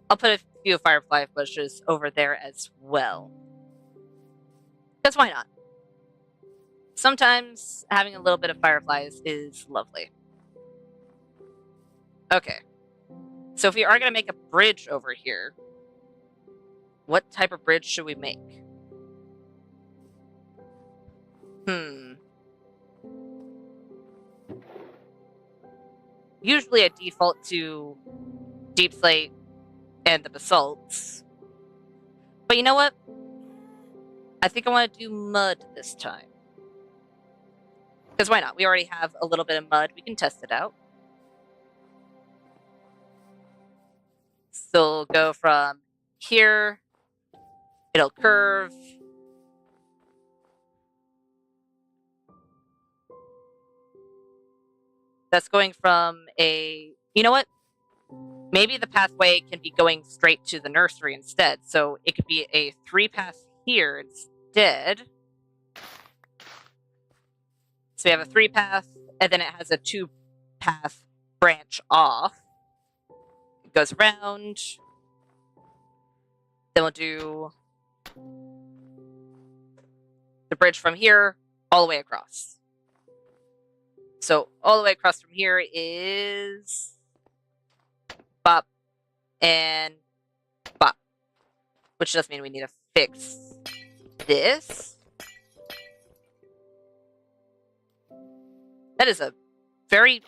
I'll put a few firefly bushes over there as well. Because why not? Sometimes having a little bit of fireflies is lovely. Okay. So if we are going to make a bridge over here, what type of bridge should we make? Usually I default to deep slate and the basalts. But you know what? I think I want to do mud this time. Because why not? We already have a little bit of mud. We can test it out. So we'll go from here. It'll curve. That's going from a... You know what? Maybe the pathway can be going straight to the nursery instead. So it could be a 3-path here instead. So we have a 3-path, and then it has a 2-path branch off. It goes around. Then we'll do the bridge from here all the way across. So all the way across from here is bop and bop, which does mean we need to fix this. That is a very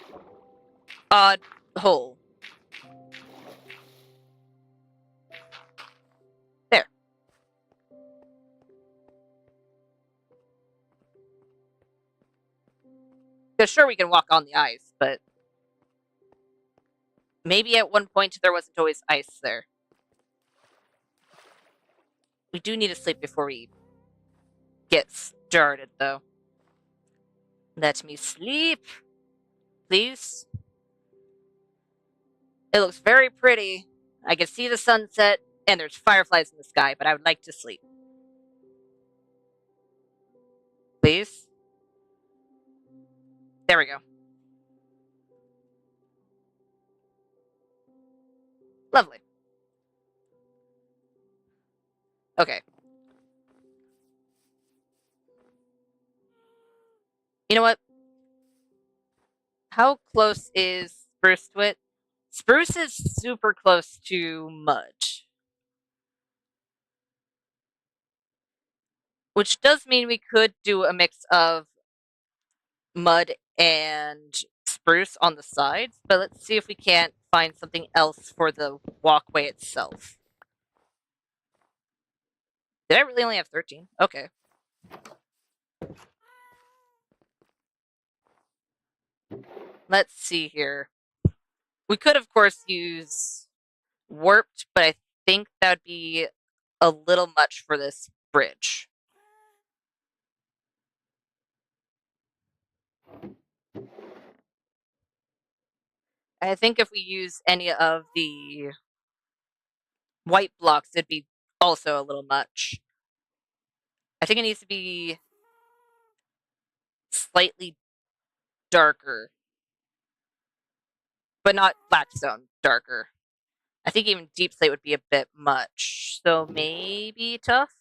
odd hole. There. Because sure, we can walk on the ice, but maybe at one point there wasn't always ice there. We do need to sleep before we get started, though. Let me sleep, please. It looks very pretty. I can see the sunset, and there's fireflies in the sky, but I would like to sleep. Please? There we go. Lovely. Okay. You know what? How close is Spruce to it? Spruce is super close to mud. Which does mean we could do a mix of mud and spruce on the sides, but let's see if we can't find something else for the walkway itself. Did I really only have 13? Okay. Let's see here. We could, of course, use warped, but I think that would be a little much for this bridge. I think if we use any of the white blocks, it'd be also a little much. I think it needs to be slightly darker, but not blackstone darker. I think even deep slate would be a bit much. So maybe tough?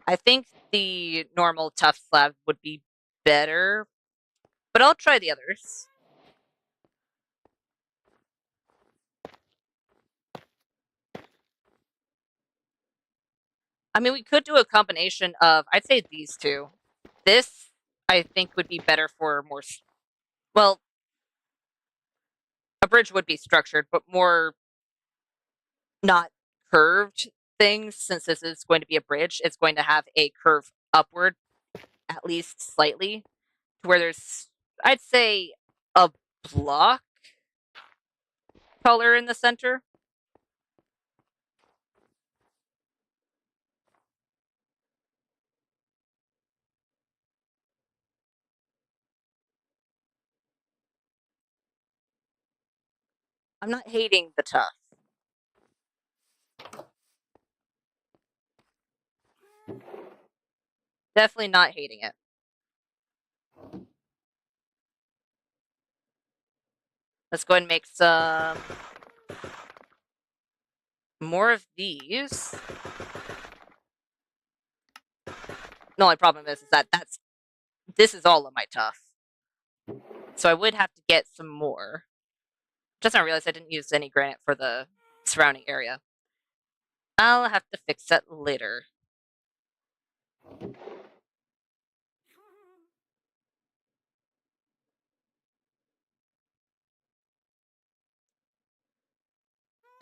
I think the normal tough slab would be better, but I'll try the others. I mean, we could do a combination of, I'd say these two. This, I think, would be better for more, well, a bridge would be structured, but more not curved. thing, since this is going to be a bridge, it's going to have a curve upward, at least slightly, to where there's, I'd say, a block color in the center. I'm not hating the tuff. Definitely not hating it. Let's go ahead and make some more of these. The only problem is that this is all of my tuff. So I would have to get some more. Just now I realized I didn't use any granite for the surrounding area. I'll have to fix that later.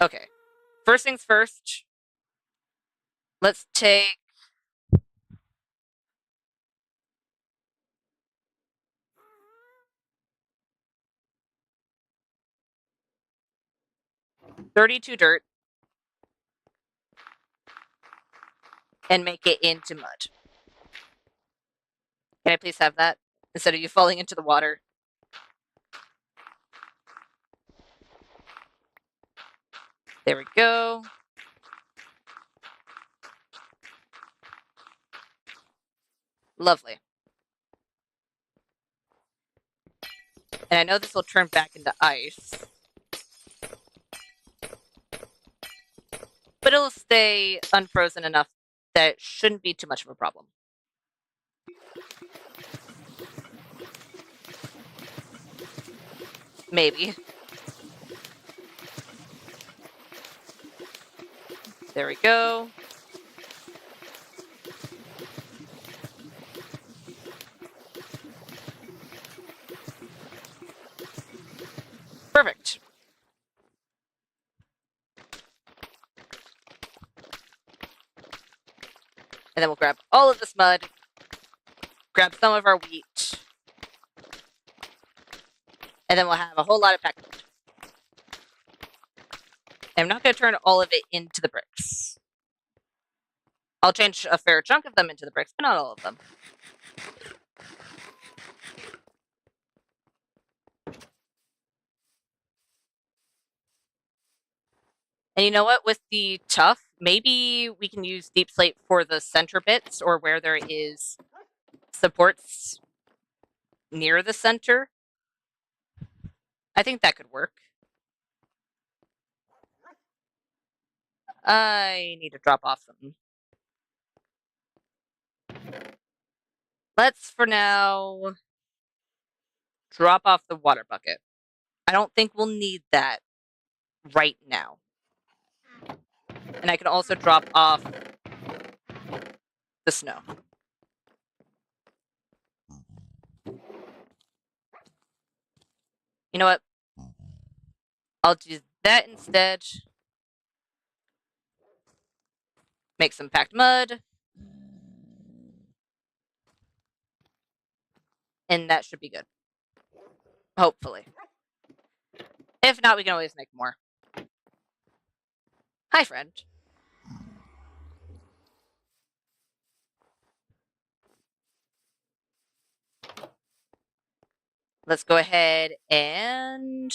Okay. First things first. Let's take 32 dirt and make it into mud. Can I please have that? Instead of you falling into the water. There we go. Lovely. And I know this will turn back into ice. But it'll stay unfrozen enough that it shouldn't be too much of a problem. Maybe. There we go. Perfect. And then we'll grab all of this mud, grab some of our wheat, and then we'll have a whole lot of packed mud. And I'm not going to turn all of it into the bricks. I'll change a fair chunk of them into the bricks, but not all of them. And you know what? With the tuff, maybe we can use deep slate for the center bits or where there is supports near the center. I think that could work. I need to drop off something. Let's, for now, drop off the water bucket. I don't think we'll need that right now. And I can also drop off the snow. You know what? I'll do that instead. Make some packed mud. And that should be good. Hopefully. If not, we can always make more. Hi, friend. Let's go ahead and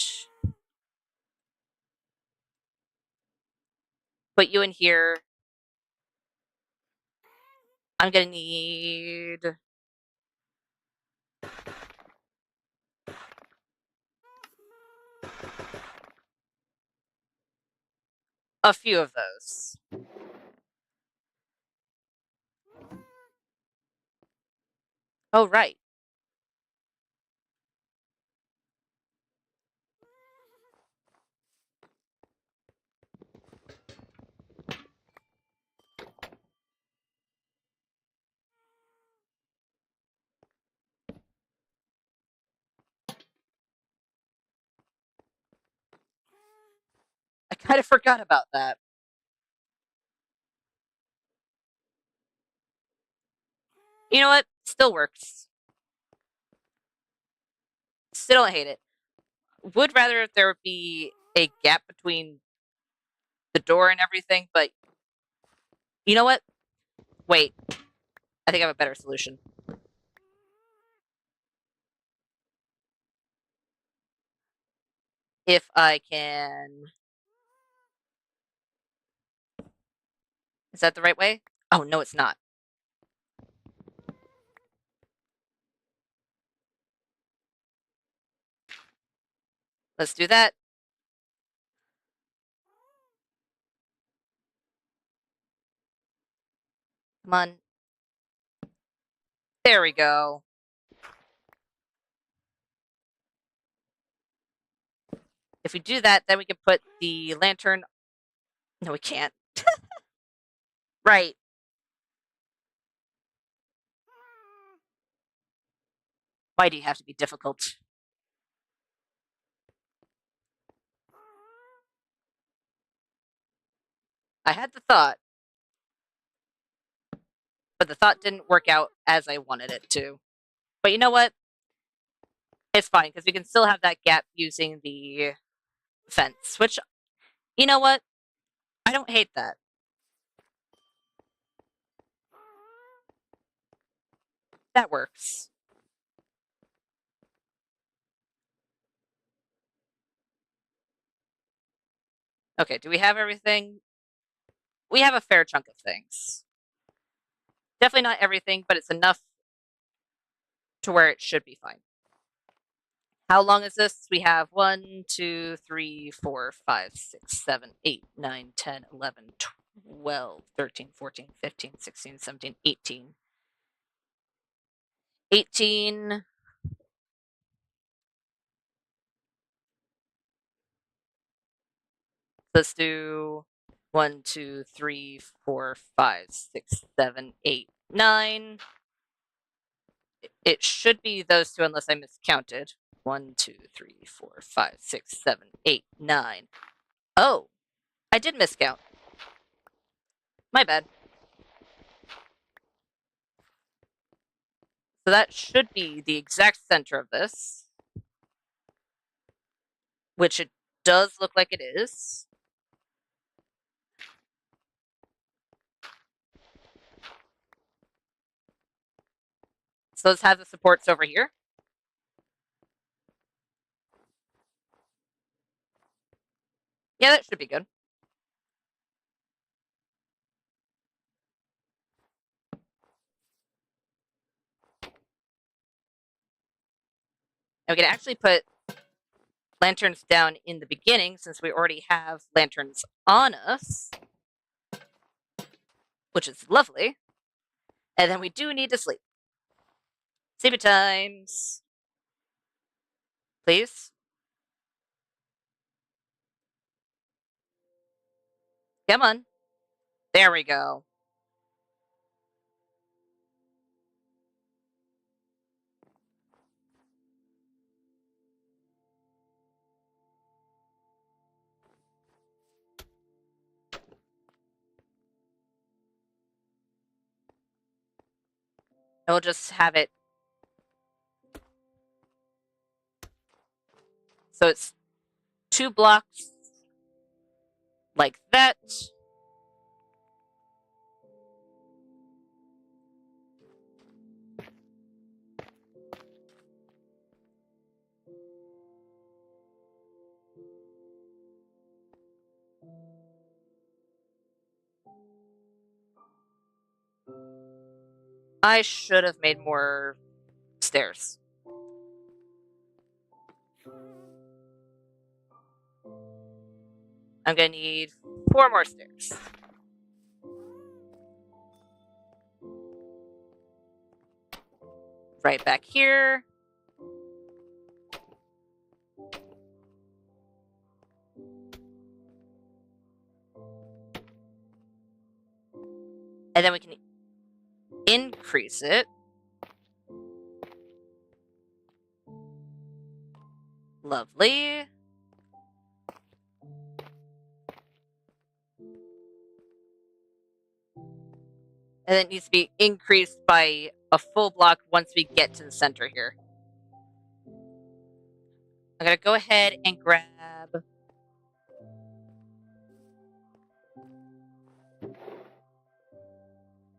put you in here. I'm going to need a few of those. Oh, right. I kind of forgot about that. You know what? Still works. Still don't hate it. Would rather there be a gap between the door and everything, but you know what? Wait, I think I have a better solution. If I can... Is that the right way? Oh, no, it's not. Let's do that. Come on. There we go. If we do that, then we can put the lantern... No, we can't. Right. Why do you have to be difficult? I had the thought, but the thought didn't work out as I wanted it to. But you know what? It's fine, because we can still have that gap using the fence, which, you know what? I don't hate that. That works. Okay, do we have everything? We have a fair chunk of things. Definitely not everything, but it's enough to where it should be fine. How long is this? We have 1, 2, 3, 4, 5, 6, 7, 8, 9, 10, 11, 12, 13, 14, 15, 16, 17, 18. 18. Let's do 1, 2, 3, 4, 5, 6, 7, 8, 9. It should be those two unless I miscounted. 1, 2, 3, 4, 5, 6, 7, 8, 9. Oh, I did miscount. My bad. So that should be the exact center of this, which it does look like it is. So let's have the supports over here. Yeah, that should be good. And we can actually put lanterns down in the beginning since we already have lanterns on us, which is lovely. And then we do need to sleep. Sleepy times. Please. Come on. There we go. And we'll just have it so it's 2 blocks like that. I should have made more stairs. I'm gonna need 4 more stairs. Right back here. And then we can increase it. Lovely. And it needs to be increased by a full block once we get to the center here. I'm gonna go ahead and grab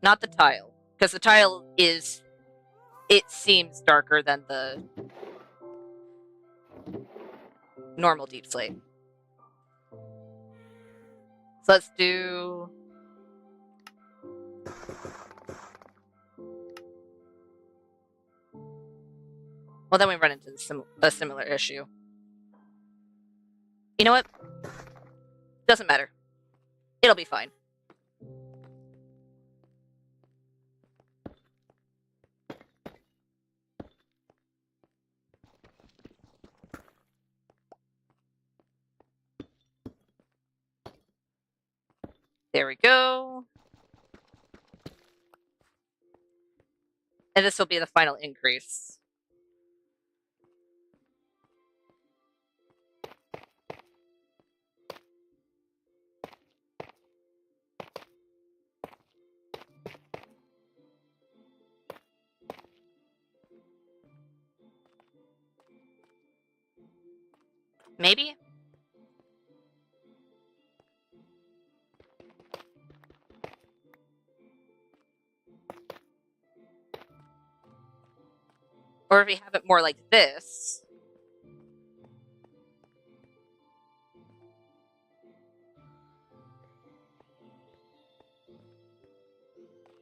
not the tile, because the tile it seems darker than the normal deep slate. So let's do well, then we run into a similar issue. You know what? Doesn't matter. It'll be fine. There we go. And this will be the final increase. Maybe? Or if we have it more like this.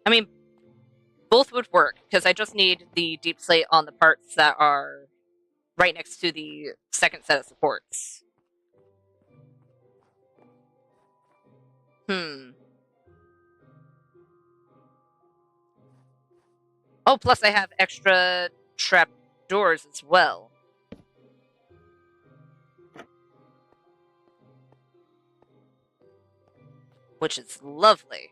I mean, both would work, because I just need the deep slate on the parts that are right next to the second set of supports. Oh, plus I have extra trap doors as well. Which is lovely.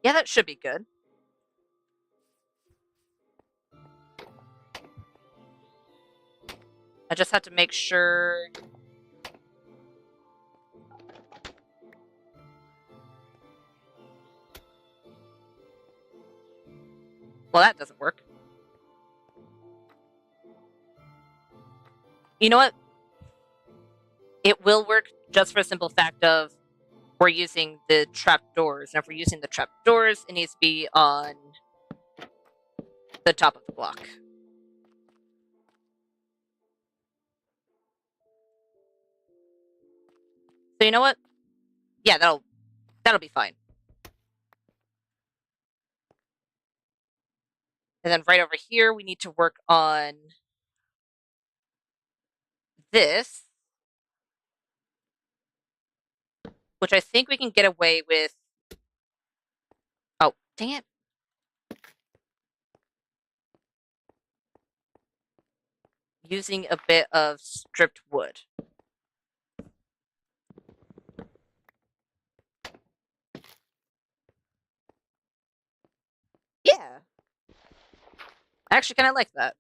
Yeah, that should be good. I just have to make sure. Well, that doesn't work. You know what? It will work just for the simple fact of we're using the trap doors. And if we're using the trap doors, it needs to be on the top of the block. So you know what? Yeah, that'll be fine. And then right over here, we need to work on this, which I think we can get away with. Oh, dang it. Using a bit of stripped wood. Yeah. I actually kind of like that.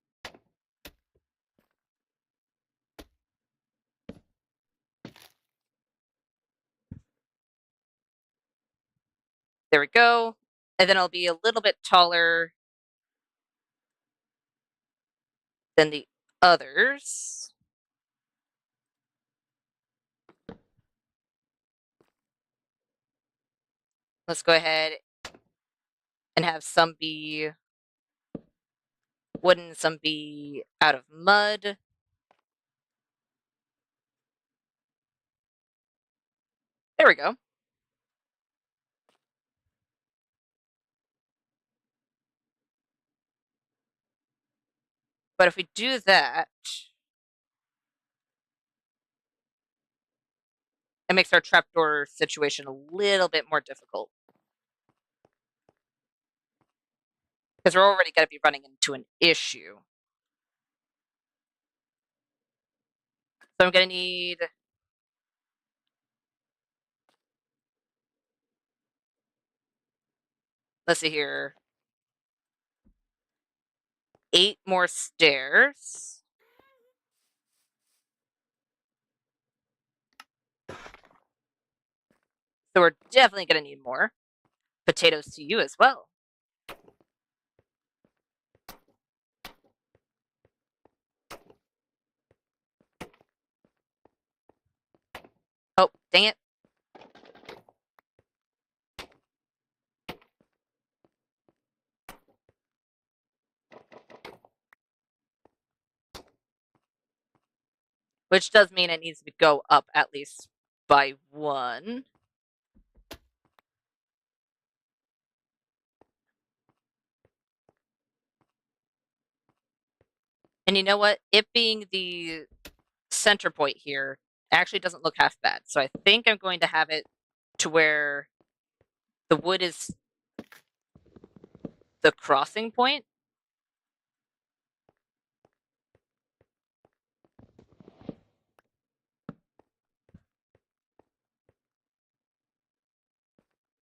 There we go. And then it'll be a little bit taller than the others. Let's go ahead and have some be wooden, some be out of mud. There we go. But if we do that, it makes our trapdoor situation a little bit more difficult. Because we're already going to be running into an issue. So I'm going to need... Let's see here. 8 more stairs. So we're definitely going to need more. Potatoes to you as well. Oh, dang it. Which does mean it needs to go up at least by 1. And you know what? It being the center point here actually doesn't look half bad. So I think I'm going to have it to where the wood is the crossing point.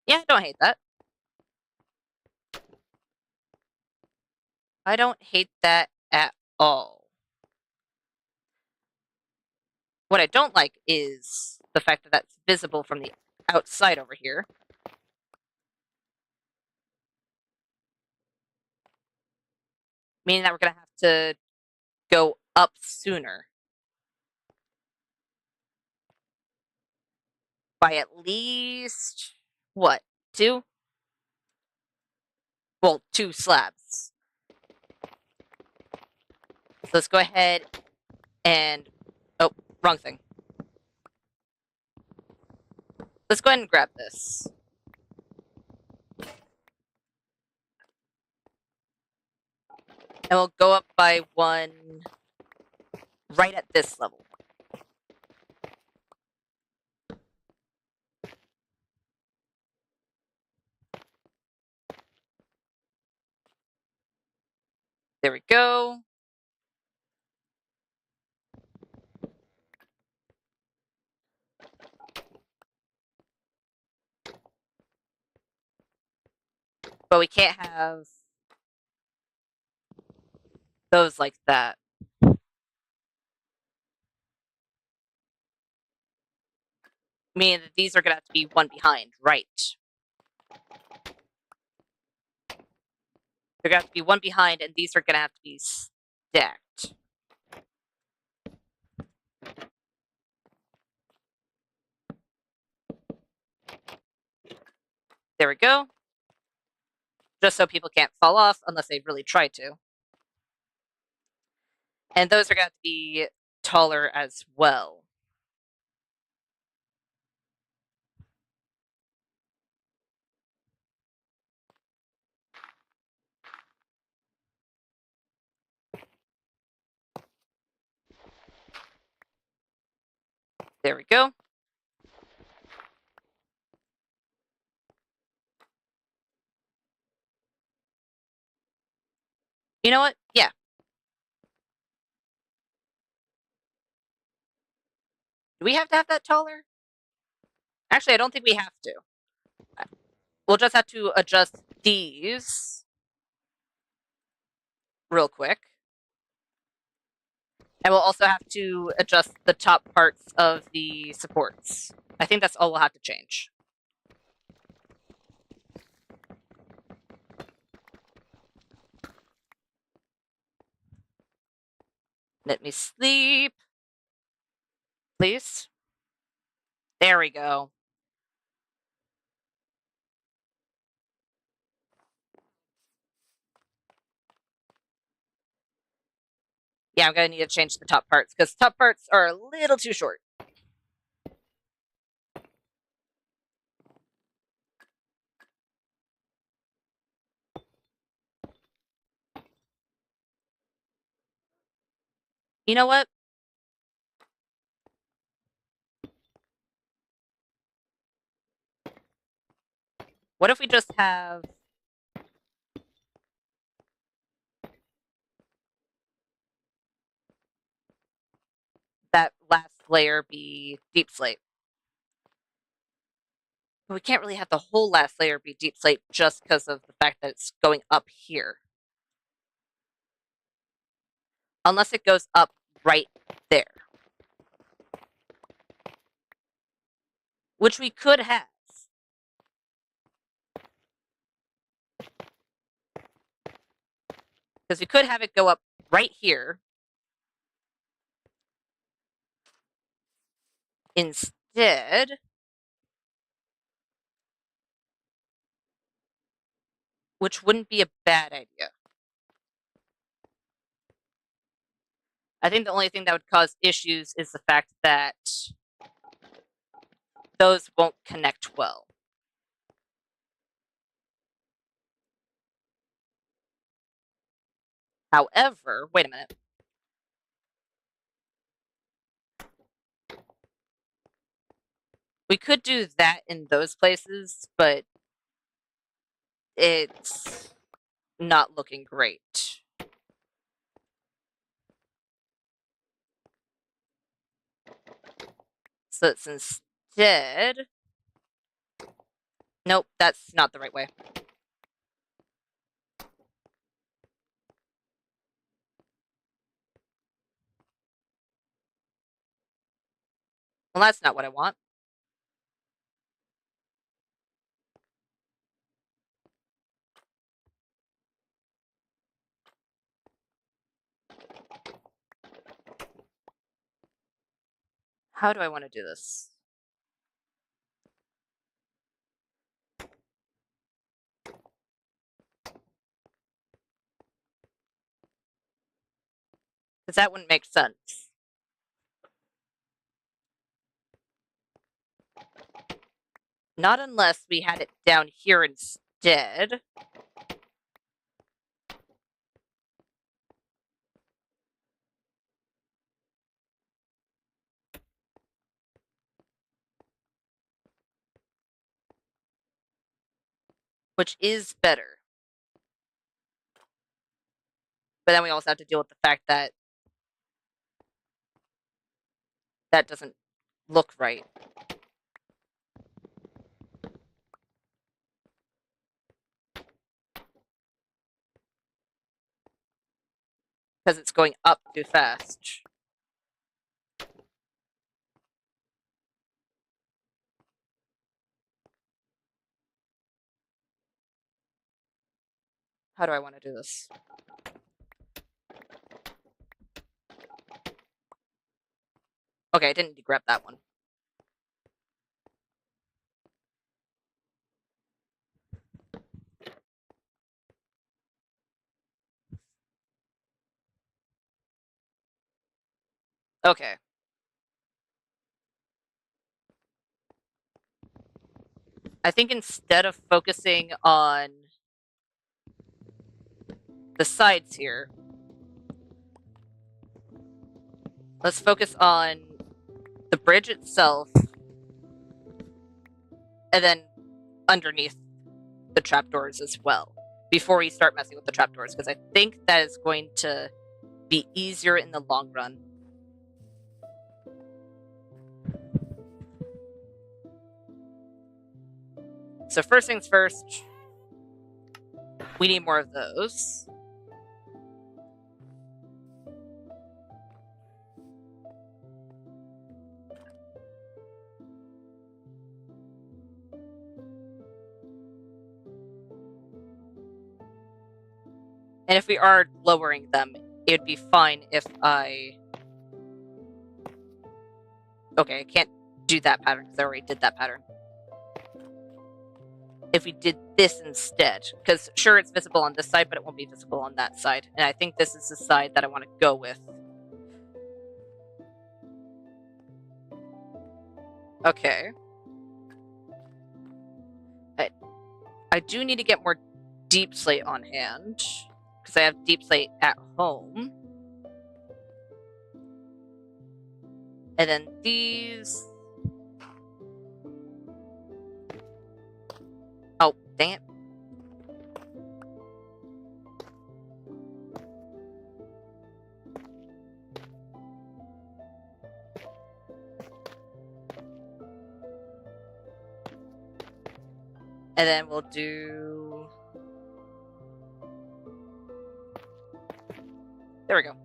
Yeah, I don't hate that. I don't hate that at all. What I don't like is the fact that that's visible from the outside over here. Meaning that we're going to have to go up sooner. By at least, what, 2? Well, 2 slabs. So let's go ahead and, oh, wrong thing. Let's go ahead and grab this. And we'll go up by 1 right at this level. There we go. But we can't have those like that. Meaning that these are going to have to be 1 behind, right? They're going to have to be 1 behind, and these are going to have to be stacked. There we go. Just so people can't fall off unless they really try to. And those are going to be taller as well. There we go. You know what? Yeah. Do we have to have that taller? Actually, I don't think we have to. We'll just have to adjust these real quick. And we'll also have to adjust the top parts of the supports. I think that's all we'll have to change. Let me sleep. Please. There we go. Yeah, I'm going to need to change the top parts because top parts are a little too short. You know what? What if we just have that last layer be deep slate? But we can't really have the whole last layer be deep slate just because of the fact that it's going up here. Unless it goes up right there. Which we could have. Because we could have it go up right here. Instead, which wouldn't be a bad idea. I think the only thing that would cause issues is the fact that those won't connect well. However, wait a minute. We could do that in those places, but it's not looking great. So it's instead... Nope, that's not the right way. Well, that's not what I want. How do I want to do this? Because that wouldn't make sense. Not unless we had it down here instead. Which is better. But then we also have to deal with the fact that that doesn't look right. Because it's going up too fast. How do I want to do this? Okay, I didn't grab that one. Okay. I think instead of focusing on the sides here, let's focus on the bridge itself and then underneath the trapdoors as well before we start messing with the trapdoors, because I think that is going to be easier in the long run. So first things first, we need more of those. And if we are lowering them, it would be fine if I... Okay, I can't do that pattern because I already did that pattern. If we did this instead, because sure, it's visible on this side, but it won't be visible on that side. And I think this is the side that I want to go with. Okay. I do need to get more deep slate on hand, because I have deep slate at home. And then these... Oh, dang it. And then we'll do... There we go.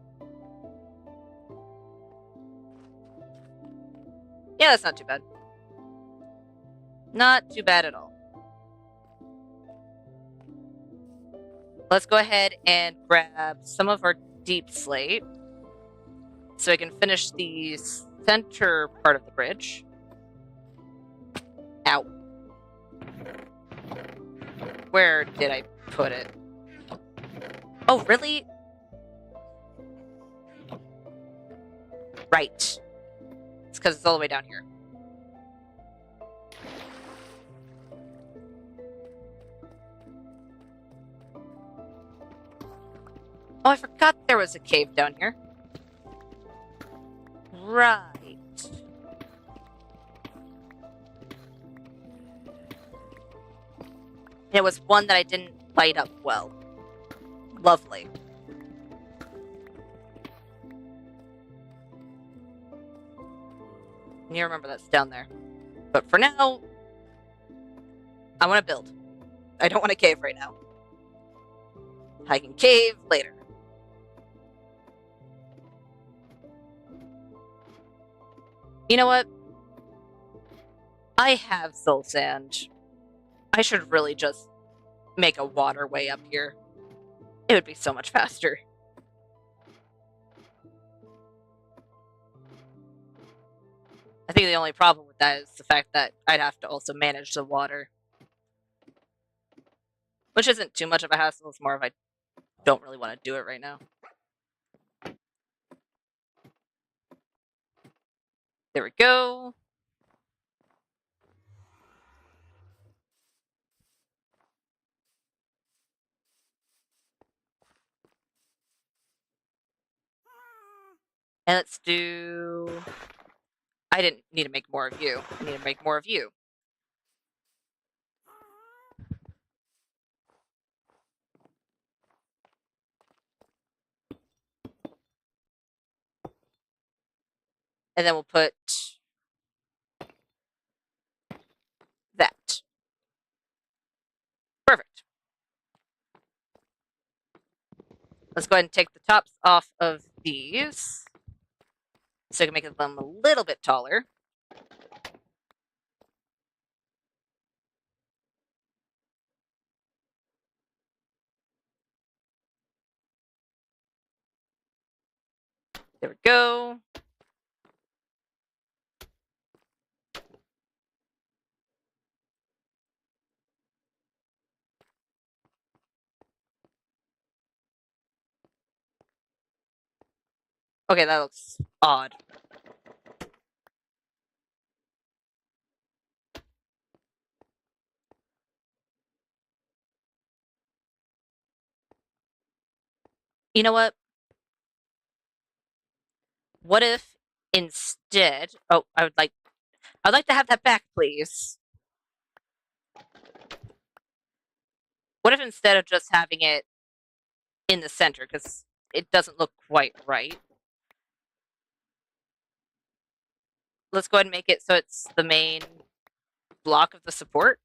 Yeah, that's not too bad. Not too bad at all. let's go ahead and grab some of our deep slate so I can finish the center part of the bridge. Ow. Where did I put it? Oh, really? Right. It's because it's all the way down here. Oh, I forgot there was a cave down here. Right. It was one that I didn't light up well. Lovely. You remember that's down there. But for now, I want to build. I don't want to cave right now. I can cave later. You know what? I have soul sand. I should really just make a waterway up here. It would be so much faster. I think the only problem with that is the fact that I'd have to also manage the water. Which isn't too much of a hassle, it's more of I don't really want to do it right now. There we go. And let's do... I didn't need to make more of you. I need to make more of you. And then we'll put that. Perfect. Let's go ahead and take the tops off of these so I can make them a little bit taller. There we go. Okay, that looks odd. You know what? What if instead... Oh, I'd like to have that back, please. What if instead of just having it in the center, because it doesn't look quite right, let's go ahead and make it so it's the main block of the support.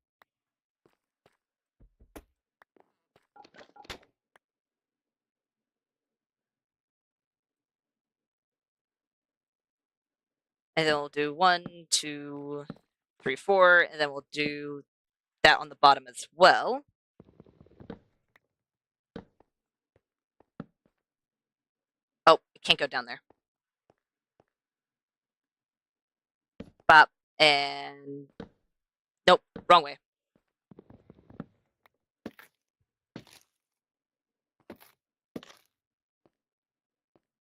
And then we'll do 1, 2, 3, 4, and then we'll do that on the bottom as well. Oh, it can't go down there. Bop, and... Nope, wrong way.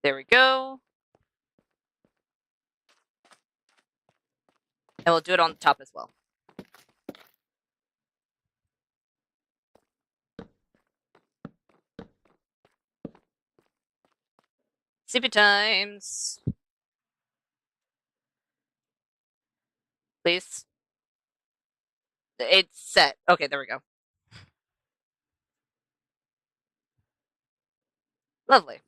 There we go. And we'll do it on the top as well. CP times. Please. It's set. Okay, there we go. Lovely.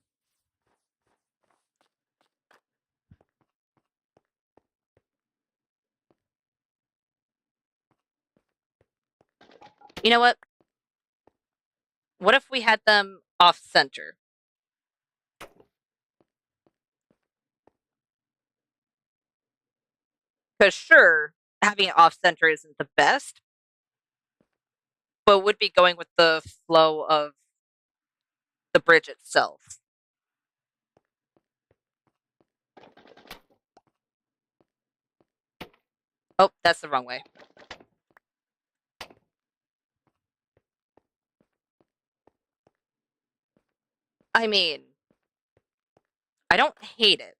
You know what? What if we had them off center? Because sure, having it off center isn't the best, but would be going with the flow of the bridge itself. Oh, that's the wrong way. I mean, I don't hate it.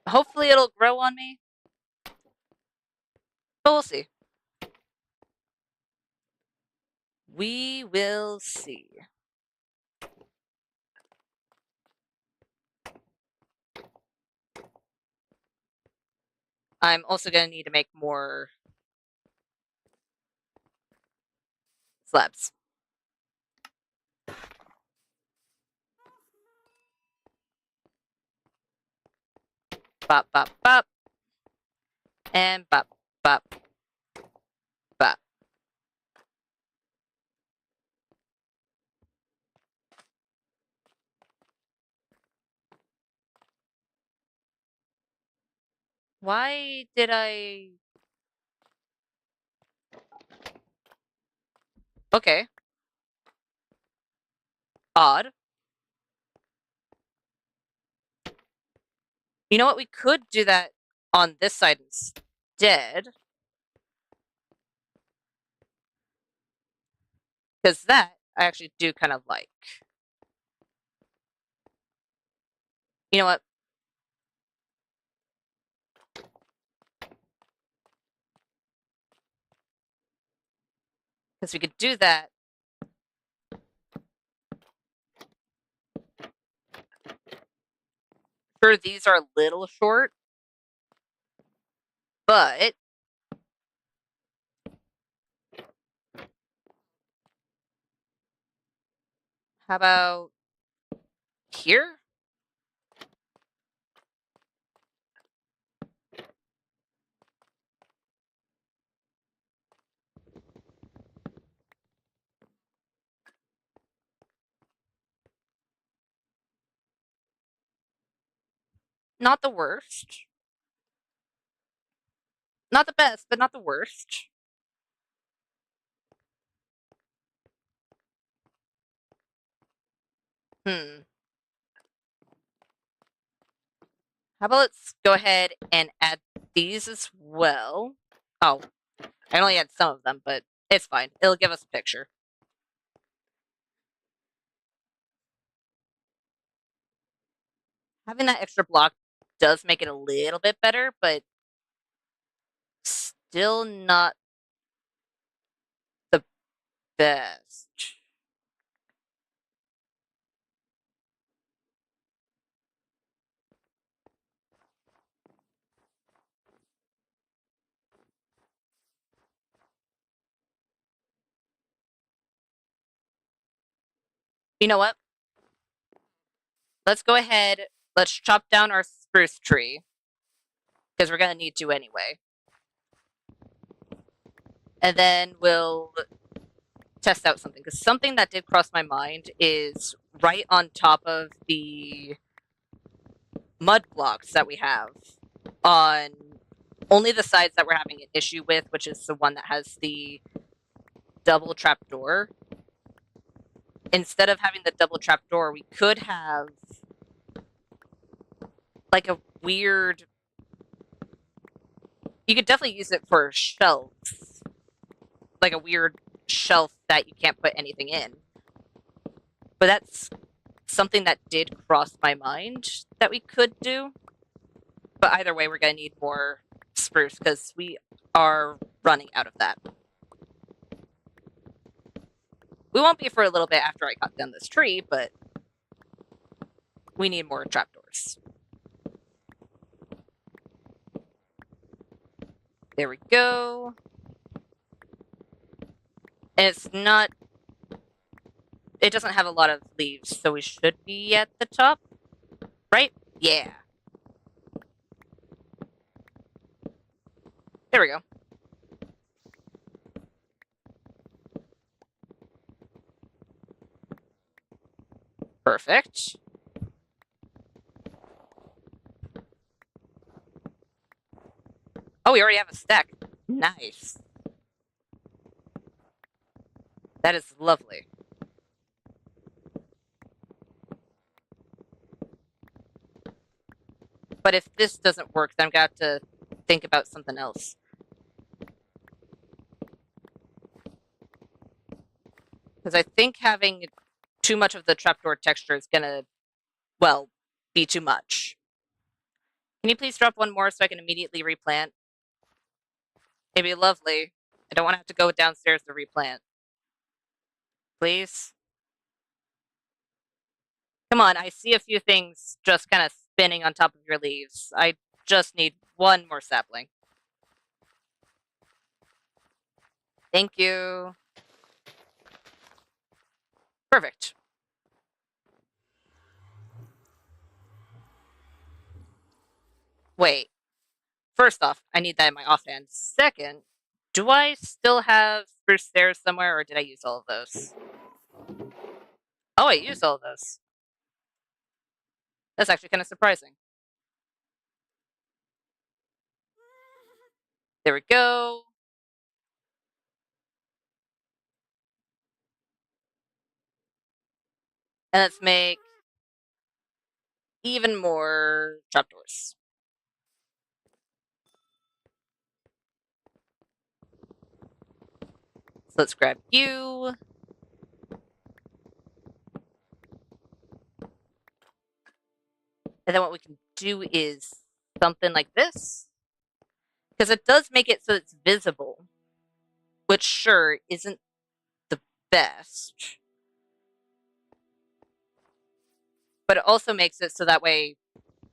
Hopefully it'll grow on me, but we'll see. We will see. I'm also going to need to make more slabs. Bop, bop, bop. And bop, bop, bop. Why did I... Okay. Odd. You know what? We could do that on this side instead. Because that I actually do kind of like. You know what? Because we could do that. Sure, these are a little short, but how about here? Not the worst. Not the best, but not the worst. Hmm. How about let's go ahead and add these as well. Oh, I only had some of them, but it's fine. It'll give us a picture. Having that extra block does make it a little bit better, but still not the best. You know what? Let's go ahead. Let's chop down our spruce tree because we're going to need to anyway. And then we'll test out something because something that did cross my mind is right on top of the mud blocks that we have on only the sides that we're having an issue with, which is the one that has the double trapdoor. Instead of having the double trapdoor, we could have like a weird. You could definitely use it for shelves, like a weird shelf that you can't put anything in. But that's something that did cross my mind that we could do. But either way, we're going to need more spruce because we are running out of that. We won't be for a little bit after I cut down this tree, but we need more trapdoors. There we go. And it's not... It doesn't have a lot of leaves, so we should be at the top, right? Yeah. There we go. Perfect. Oh, we already have a stack. Nice. That is lovely. But if this doesn't work, then I'm gonna have to think about something else. Because I think having too much of the trapdoor texture is gonna, well, be too much. Can you please drop one more so I can immediately replant? It'd be lovely. I don't want to have to go downstairs to replant. Please? Come on, I see a few things just kind of spinning on top of your leaves. I just need one more sapling. Thank you. Perfect. Wait. First off, I need that in my offhand. Second, do I still have spruce stairs somewhere, or did I use all of those? Oh, I used all of those. That's actually kind of surprising. There we go. And let's make even more trapdoors. So let's grab you. And then what we can do is something like this. Because it does make it so it's visible, which sure isn't the best. But it also makes it so that way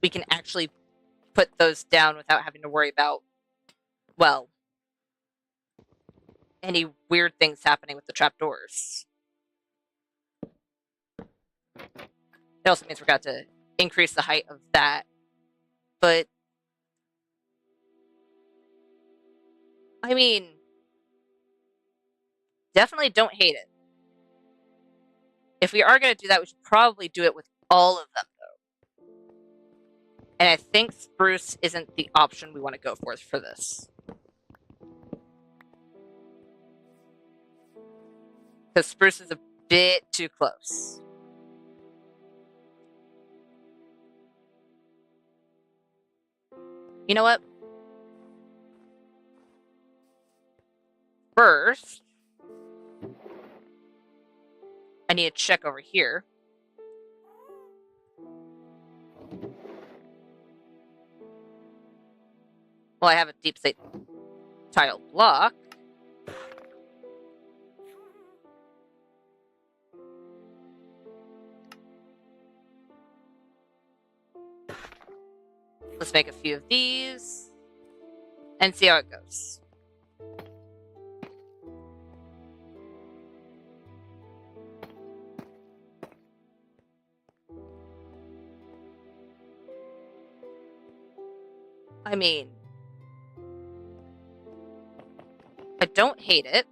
we can actually put those down without having to worry about, well, any weird things happening with the trapdoors. It also means we're going to increase the height of that. But, I mean, definitely don't hate it. If we are going to do that, we should probably do it with all of them, though. And I think spruce isn't the option we want to go for this. Because spruce is a bit too close. You know what? First, I need to check over here. Well, I have a deep slate tile block. Let's make a few of these and see how it goes. I mean, I don't hate it,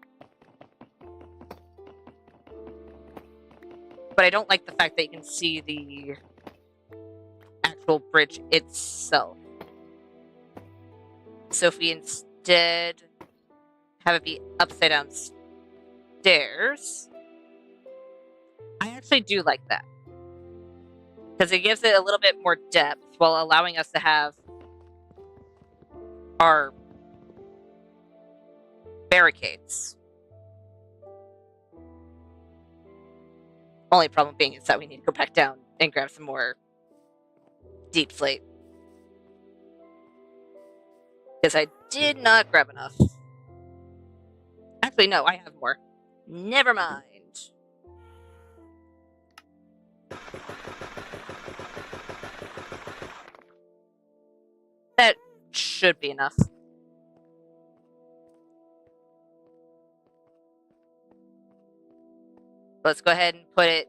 but I don't like the fact that you can see the actual bridge itself. So if we instead have it be upside down stairs, I actually do like that. Because it gives it a little bit more depth while allowing us to have our barricades. Only problem being is that we need to go back down and grab some more deep slate. Because I did not grab enough. Actually, no, I have more. Never mind. That should be enough. Let's go ahead and put it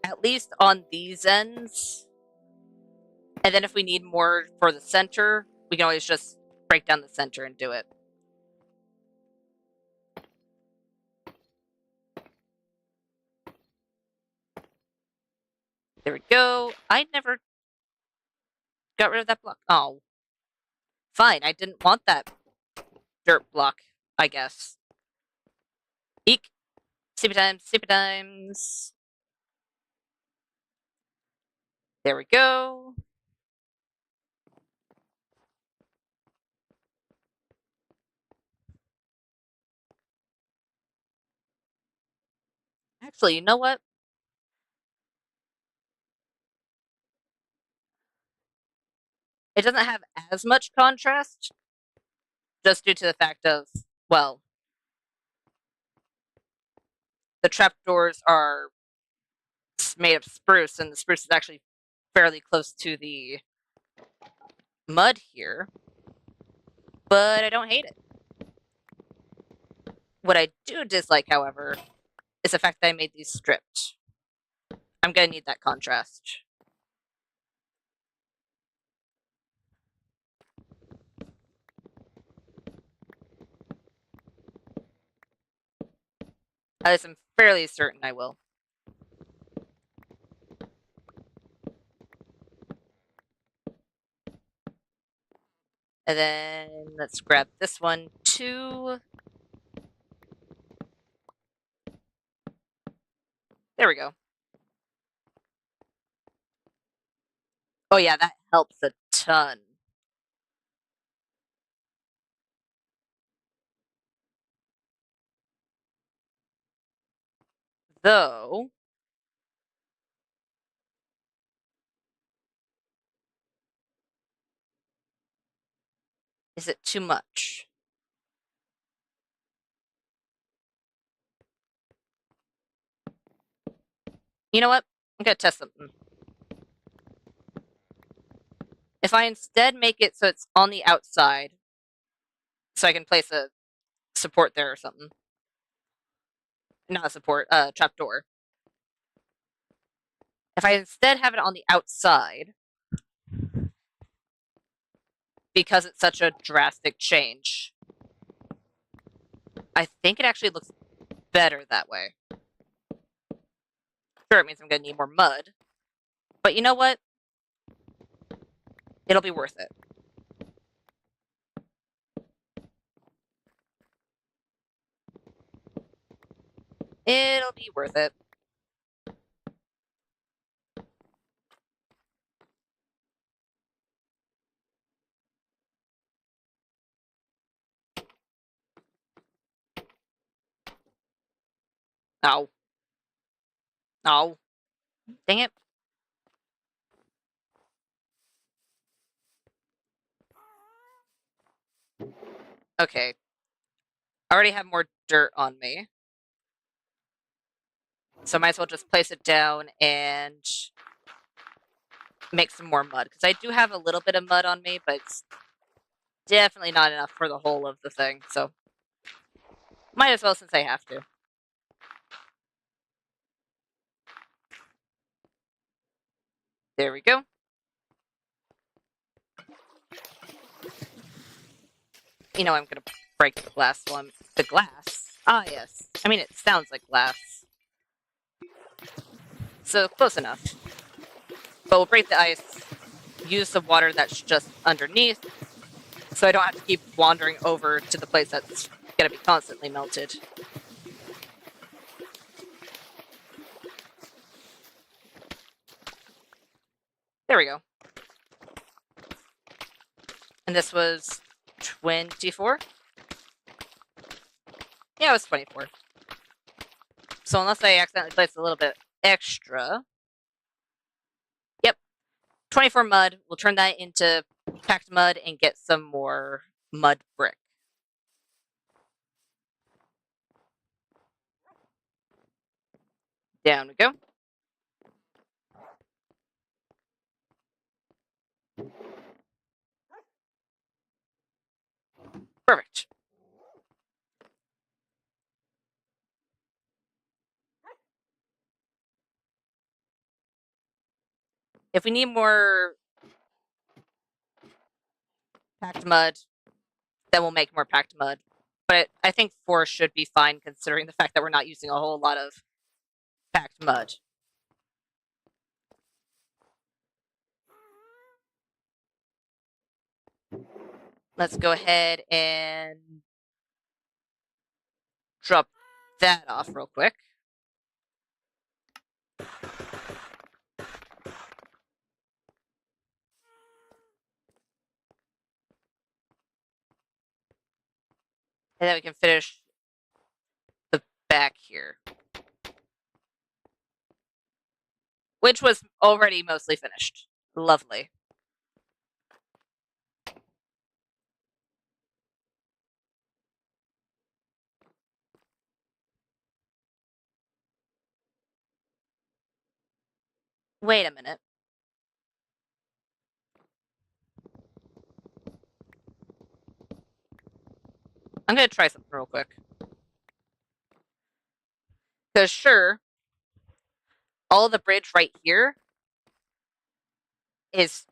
at least on these ends. And then if we need more for the center, we can always just break down the center and do it. There we go. I never got rid of that block. Oh. Fine, I didn't want that dirt block, I guess. Eek. Super times, super times. There we go. Actually, you know what? It doesn't have as much contrast, just due to the fact of, well, the trapdoors are made of spruce, and the spruce is actually fairly close to the mud here, but I don't hate it. What I do dislike, however, is the fact that I made these stripped. I'm gonna need that contrast. At least I'm fairly certain I will. And then let's grab this one too. There we go. Oh yeah, that helps a ton. Though, is it too much? You know what? I'm gonna test something. If I instead make it so it's on the outside, so I can place a support there or something. Not a support, trapdoor. If I instead have it on the outside, because it's such a drastic change, I think it actually looks better that way. Sure, it means I'm gonna need more mud, but you know what? It'll be worth it. It'll be worth it. Oh. Oh. Dang it. Okay. I already have more dirt on me. So I might as well just place it down and make some more mud. Because I do have a little bit of mud on me, but it's definitely not enough for the whole of the thing. So might as well since I have to. There we go. You know I'm gonna break the glass one. The glass? Ah, yes. I mean, it sounds like glass. So close enough. But we'll break the ice, use the water that's just underneath, so I don't have to keep wandering over to the place that's gonna be constantly melted. There we go. And this was 24? Yeah, it was 24. So unless I accidentally placed a little bit extra. Yep. 24 mud. We'll turn that into packed mud and get some more mud brick. Down we go. Perfect. If we need more packed mud, then we'll make more packed mud. But I think 4 should be fine considering the fact that we're not using a whole lot of packed mud. Let's go ahead and drop that off real quick. And then we can finish the back here, which was already mostly finished. Lovely. Wait a minute. I'm gonna try something real quick. Because sure, all the bridge right here is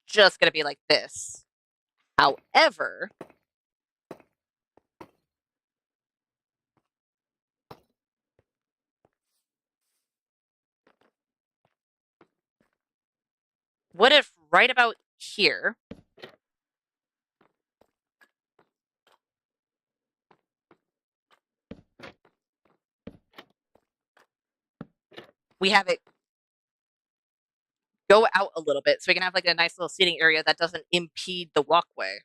just gonna be like this. However, what if right about here we have it go out a little bit so we can have like a nice little seating area that doesn't impede the walkway?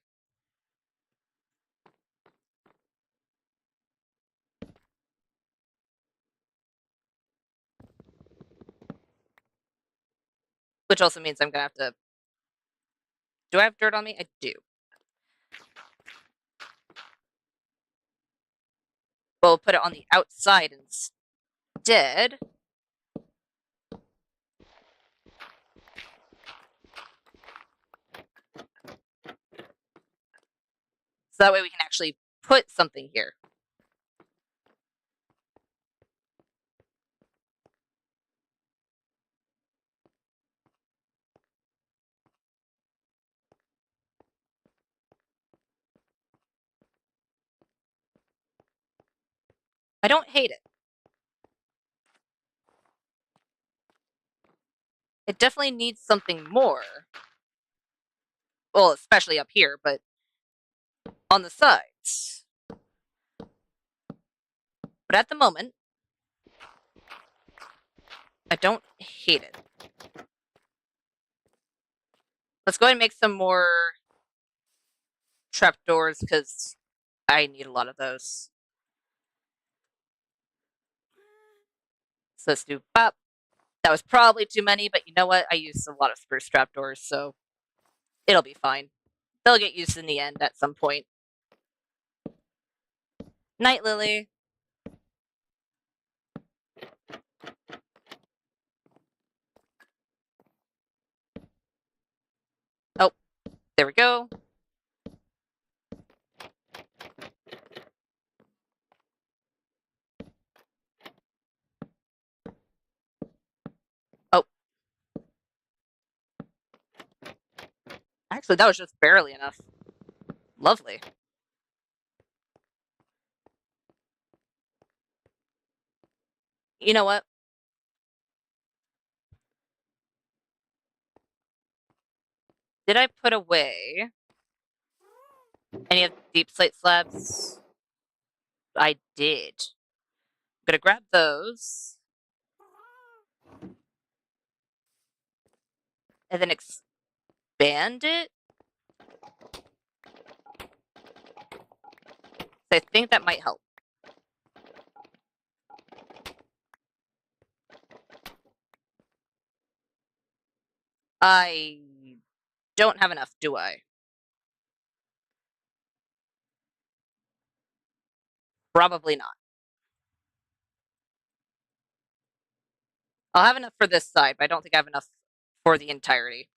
Which also means I'm gonna have to. Do I have dirt on me? I do. But we'll put it on the outside instead. So that way we can actually put something here. I don't hate it. It definitely needs something more. Well, especially up here, but on the sides. But at the moment, I don't hate it. Let's go ahead and make some more trapdoors because I need a lot of those. So let's do pop. That was probably too many, but you know what? I used a lot of spruce trapdoors, so it'll be fine. They'll get used in the end at some point. Night, Lily. Oh, there we go. Oh. Actually, that was just barely enough. Lovely. You know what? Did I put away any of the deep slate slabs? I did. I'm gonna grab those. And then expand it? I think that might help. I don't have enough, do I? Probably not. I'll have enough for this side, but I don't think I have enough for the entirety.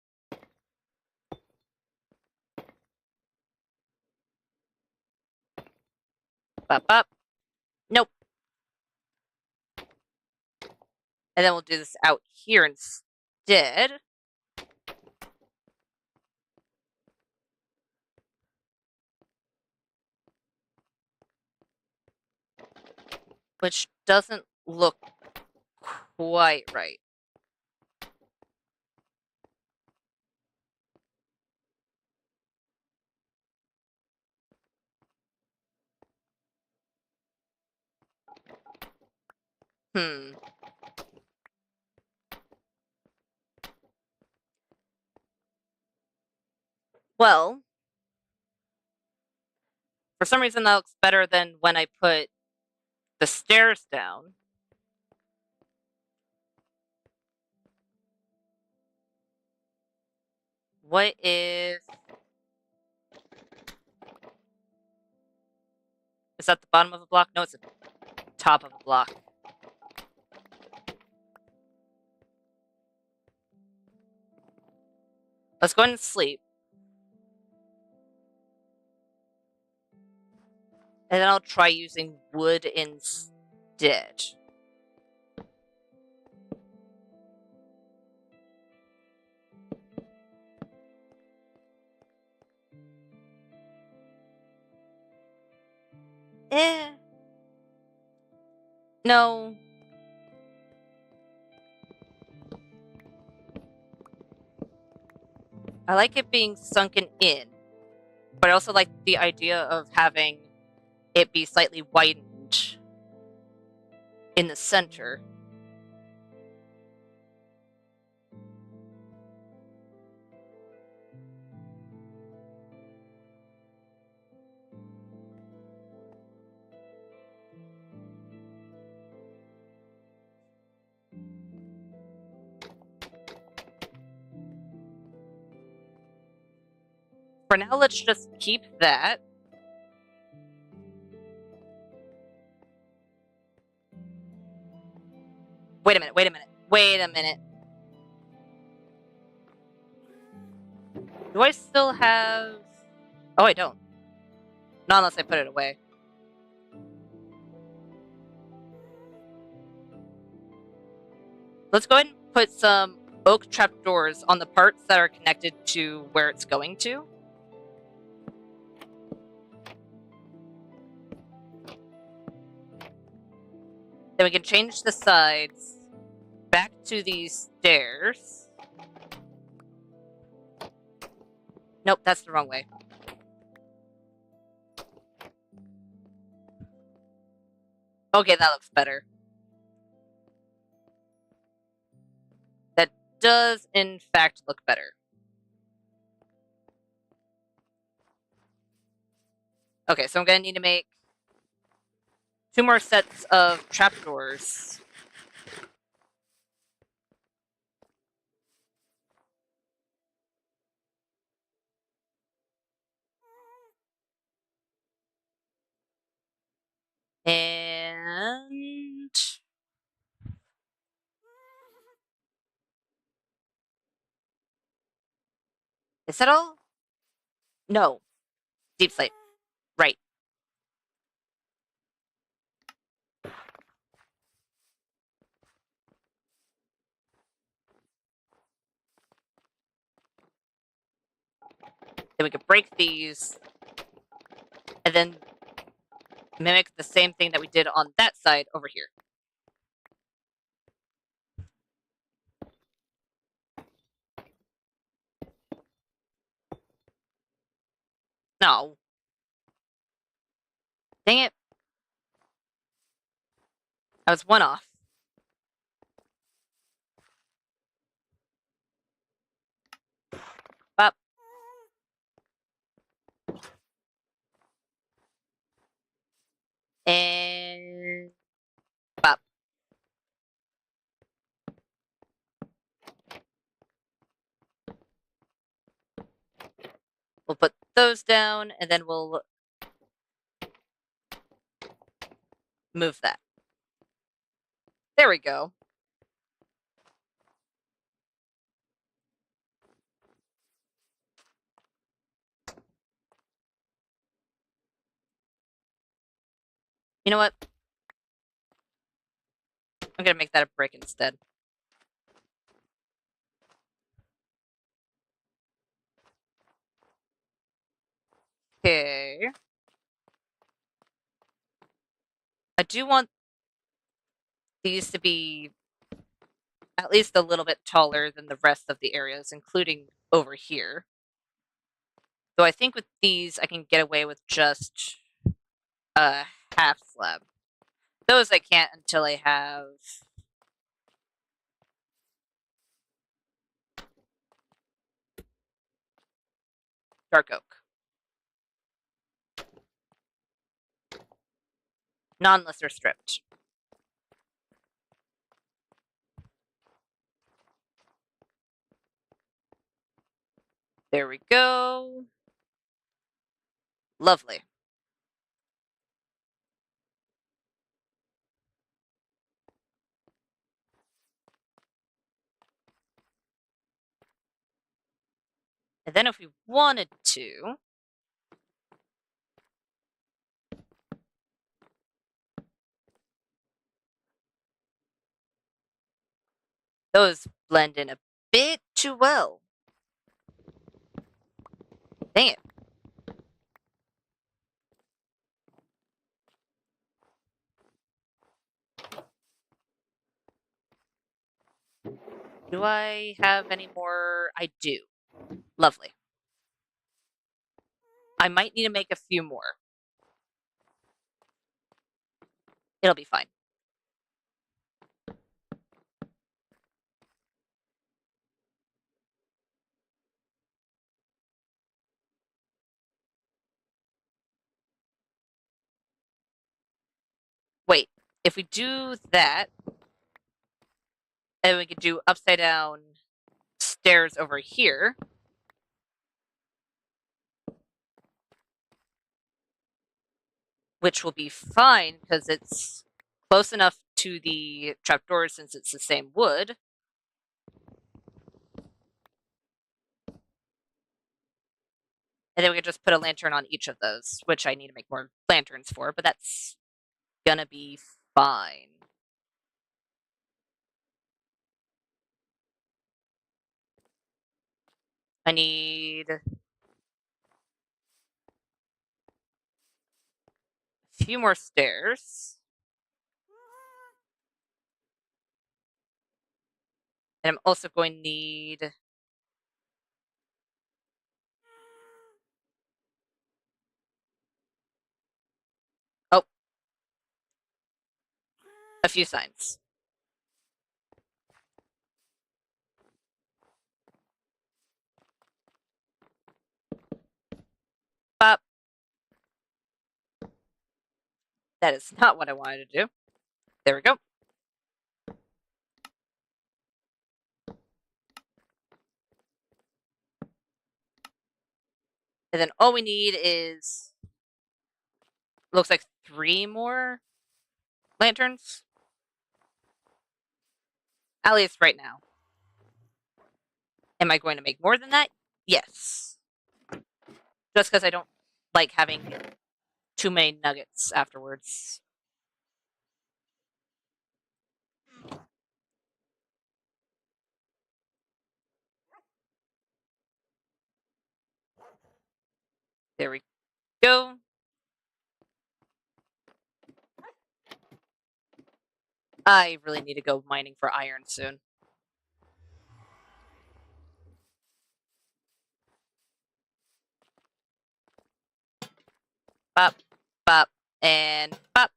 Bop, bop. Nope. And then we'll do this out here instead. Which doesn't look quite right. Hmm. Well, For some reason, that looks better than when I put the stairs down. What if... Is that the bottom of a block? No, it's the top of a block. Let's go ahead and sleep. And then I'll try using wood instead. Eh. No. I like it being sunken in, but I also like the idea of having it be slightly widened in the center. For now, let's just keep that. Wait a minute, wait a minute, wait a minute. Do I still have... Oh, I don't. Not unless I put it away. Let's go ahead and put some oak trapdoors on the parts that are connected to where it's going to. Then we can change the sides back to these stairs. Nope, that's the wrong way. Okay, that looks better. That does, in fact, look better. Okay, so I'm gonna need to make 2 more sets of trapdoors. And... Is that all? No. Deep slate. Right. Then we could break these, and then mimic the same thing that we did on that side over here. No. Dang it. I was 1 off. Up. And... Up. We'll put those down, and then we'll move that. There we go. You know what? I'm gonna make that a brick instead. Okay. I do want these to be at least a little bit taller than the rest of the areas, including over here. So I think with these, I can get away with just a half slab. Those I can't until I have dark oak. Not unless they're stripped. There we go. Lovely. And then if we wanted to, those blend in a bit too well. Dang it. Do I have any more? I do. Lovely. I might need to make a few more. It'll be fine. Wait, if we do that, then we could do upside down stairs over here. Which will be fine because it's close enough to the trapdoor since it's the same wood. And then we can just put a lantern on each of those, which I need to make more lanterns for, but that's gonna be fine. I need a few more stairs. And I'm also going to need oh, a few signs. Pop. That is not what I wanted to do. There we go. And then all we need is looks like 3 more lanterns. At least right now. Am I going to make more than that? Yes. Just because I don't like having too many nuggets afterwards. There we go. I really need to go mining for iron soon. Bop, bop, and bop.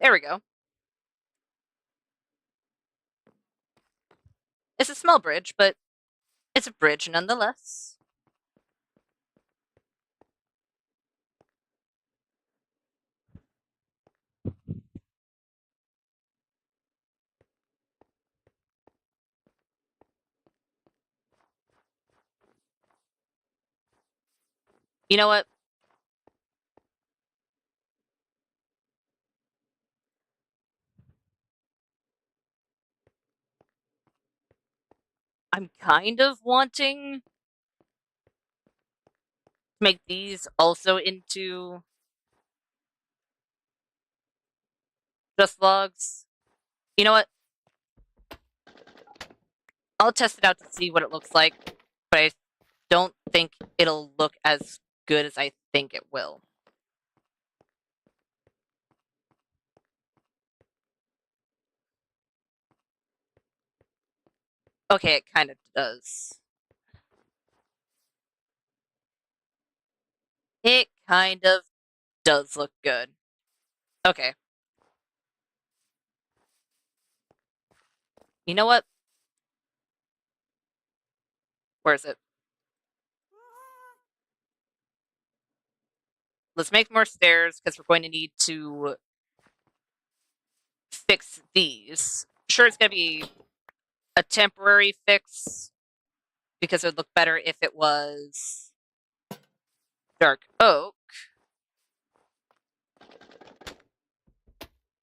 There we go. It's a small bridge, but it's a bridge nonetheless. You know what? I'm kind of wanting to make these also into just logs. You know what? I'll test it out to see what it looks like, but I don't think it'll look as good as I think it will. Okay, it kind of does. It kind of does look good. Okay. You know what? Where is it? let's make more stairs because we're going to need to fix these. Sure, it's going to be a temporary fix because it would look better if it was dark oak.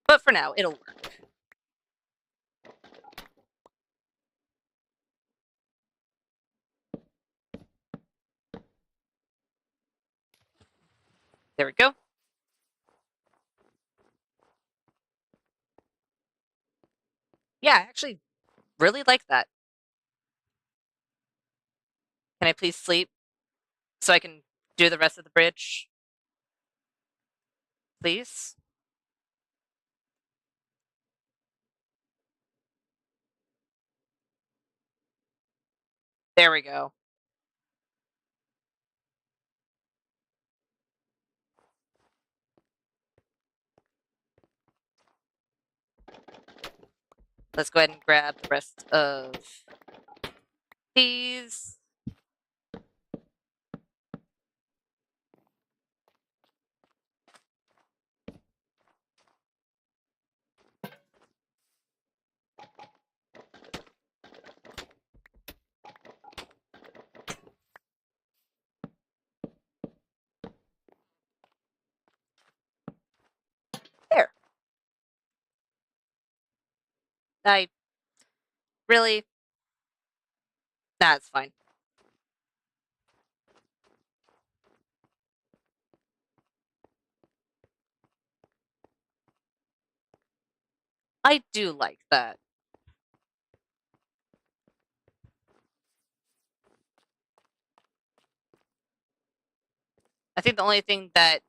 But for now, it'll work. There we go. Yeah, I actually really like that. Can I please sleep so I can do the rest of the bridge? Please? There we go. Let's go ahead and grab the rest of these. There. I really... That's fine. I do like that. I think the only thing that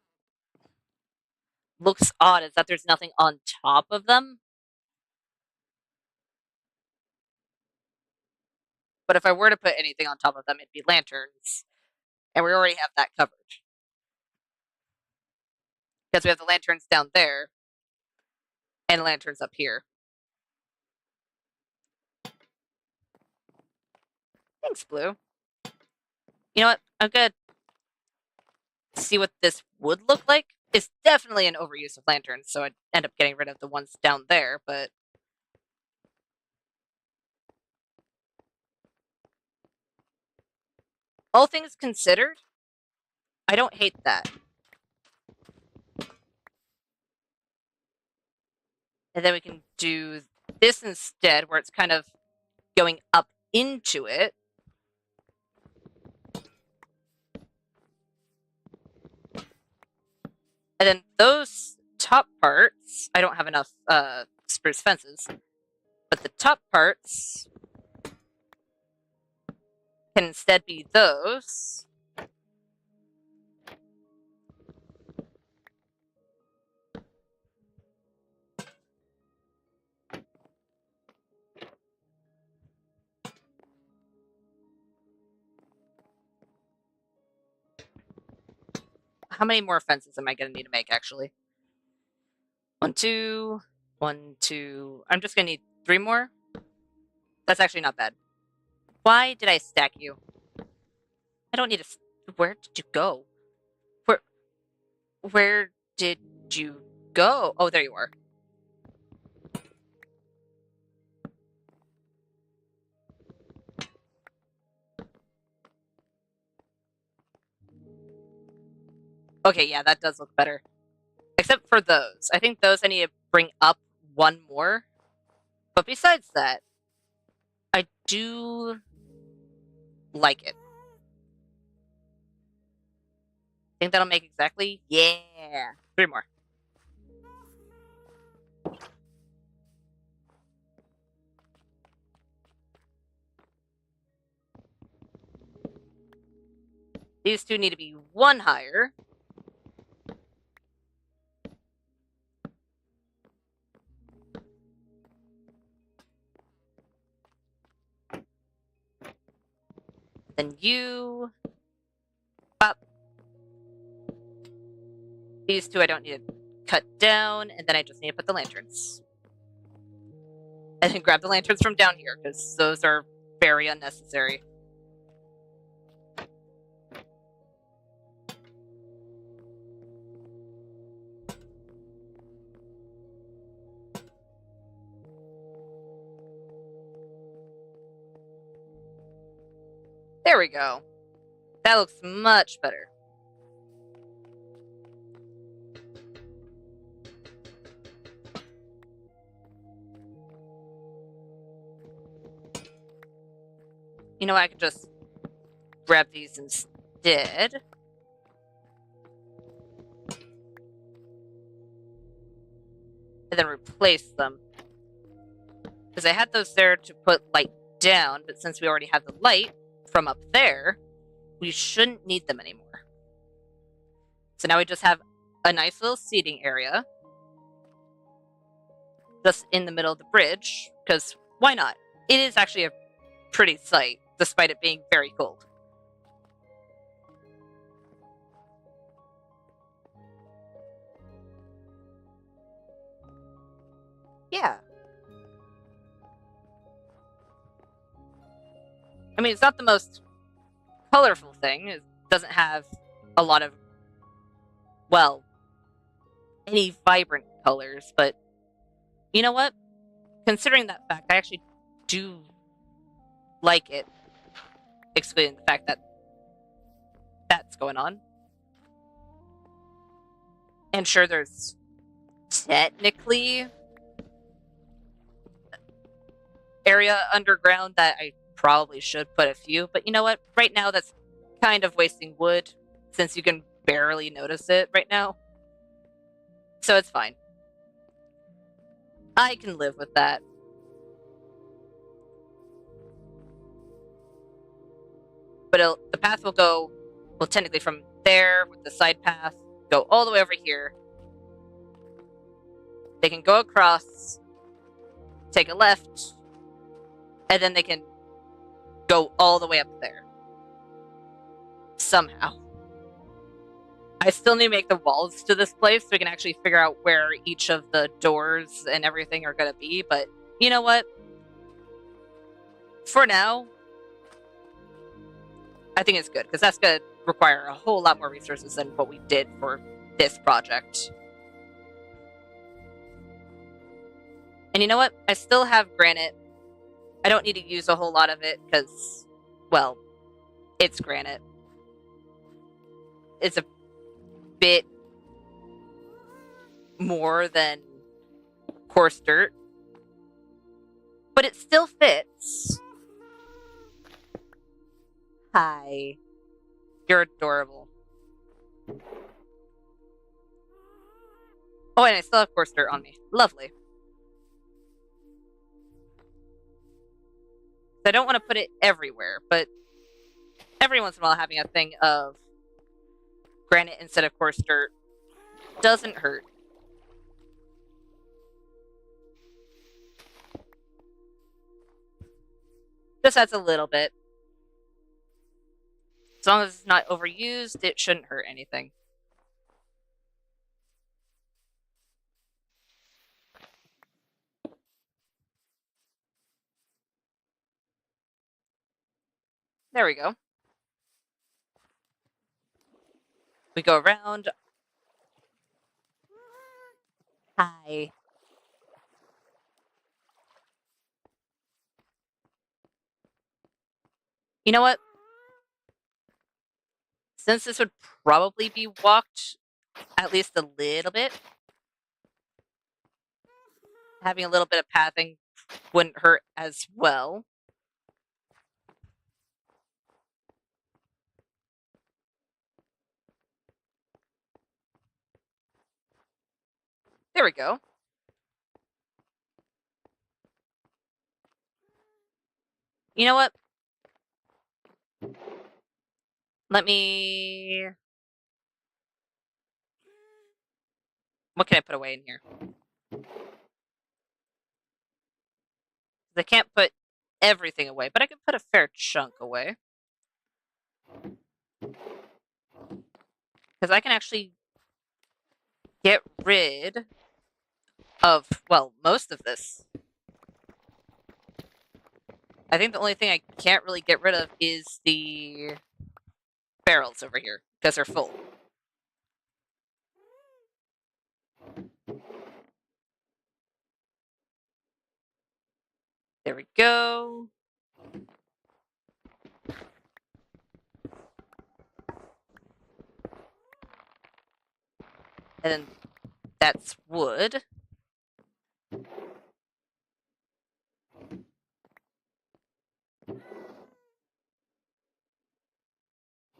looks odd is that there's nothing on top of them. But if I were to put anything on top of them, it'd be lanterns. And we already have that covered. Because we have the lanterns down there and lanterns up here. Thanks, Blue. You know what? I'm good. See what this would look like. It's definitely an overuse of lanterns, so I'd end up getting rid of the ones down there, but all things considered, I don't hate that. And then we can do this instead, where it's kind of going up into it. And then those top parts, I don't have enough spruce fences, but the top parts can instead be those. How many more fences am I going to need to make, actually? 1, 2, 1, 2. I'm just going to need 3 more. That's actually not bad. Why did I stack you? I don't need to... Where did you go? Where did you go? Oh, there you are. Okay, yeah, that does look better. Except for those. I think those I need to bring up 1 more. But besides that, I do like it. Think that'll make exactly? Yeah. 3 more. These 2 need to be 1 higher. Then you... Pop. These 2 I don't need to cut down, and then I just need to put the lanterns. And then grab the lanterns from down here, because those are very unnecessary. There we go. That looks much better. You know what? I could just grab these instead. And then replace them. Because I had those there to put light down, but since we already have the light from up there, we shouldn't need them anymore. So now we just have a nice little seating area just in the middle of the bridge, because why not? It is actually a pretty sight, despite it being very cold. Yeah. I mean, it's not the most colorful thing. It doesn't have a lot of, well, any vibrant colors, but you know what? Considering that fact, I actually do like it, excluding the fact that that's going on. And sure, there's technically area underground that I probably should put a few, but you know what? Right now, that's kind of wasting wood since you can barely notice it right now. So it's fine. I can live with that. But the path will go, well, technically from there with the side path, go all the way over here. They can go across, take a left, and then they can go all the way up there. Somehow. I still need to make the walls to this place so we can actually figure out where each of the doors and everything are going to be, but you know what? For now, I think it's good, because that's going to require a whole lot more resources than what we did for this project. And you know what? I still have granite. I don't need to use a whole lot of it, because, well, it's granite. It's a bit more than coarse dirt, but it still fits. Hi. You're adorable. Oh, and I still have coarse dirt on me. Lovely. I don't want to put it everywhere, but every once in a while having a thing of granite instead of coarse dirt doesn't hurt. Just adds a little bit. As long as it's not overused, it shouldn't hurt anything. There we go. We go around. Hi. You know what? Since this would probably be walked at least a little bit, having a little bit of pathing wouldn't hurt as well. There we go. You know what? Let me... What can I put away in here? I can't put everything away, but I can put a fair chunk away. Because I can actually get rid of, well, most of this. I think the only thing I can't really get rid of is the barrels over here, because they're full. There we go. And then that's wood.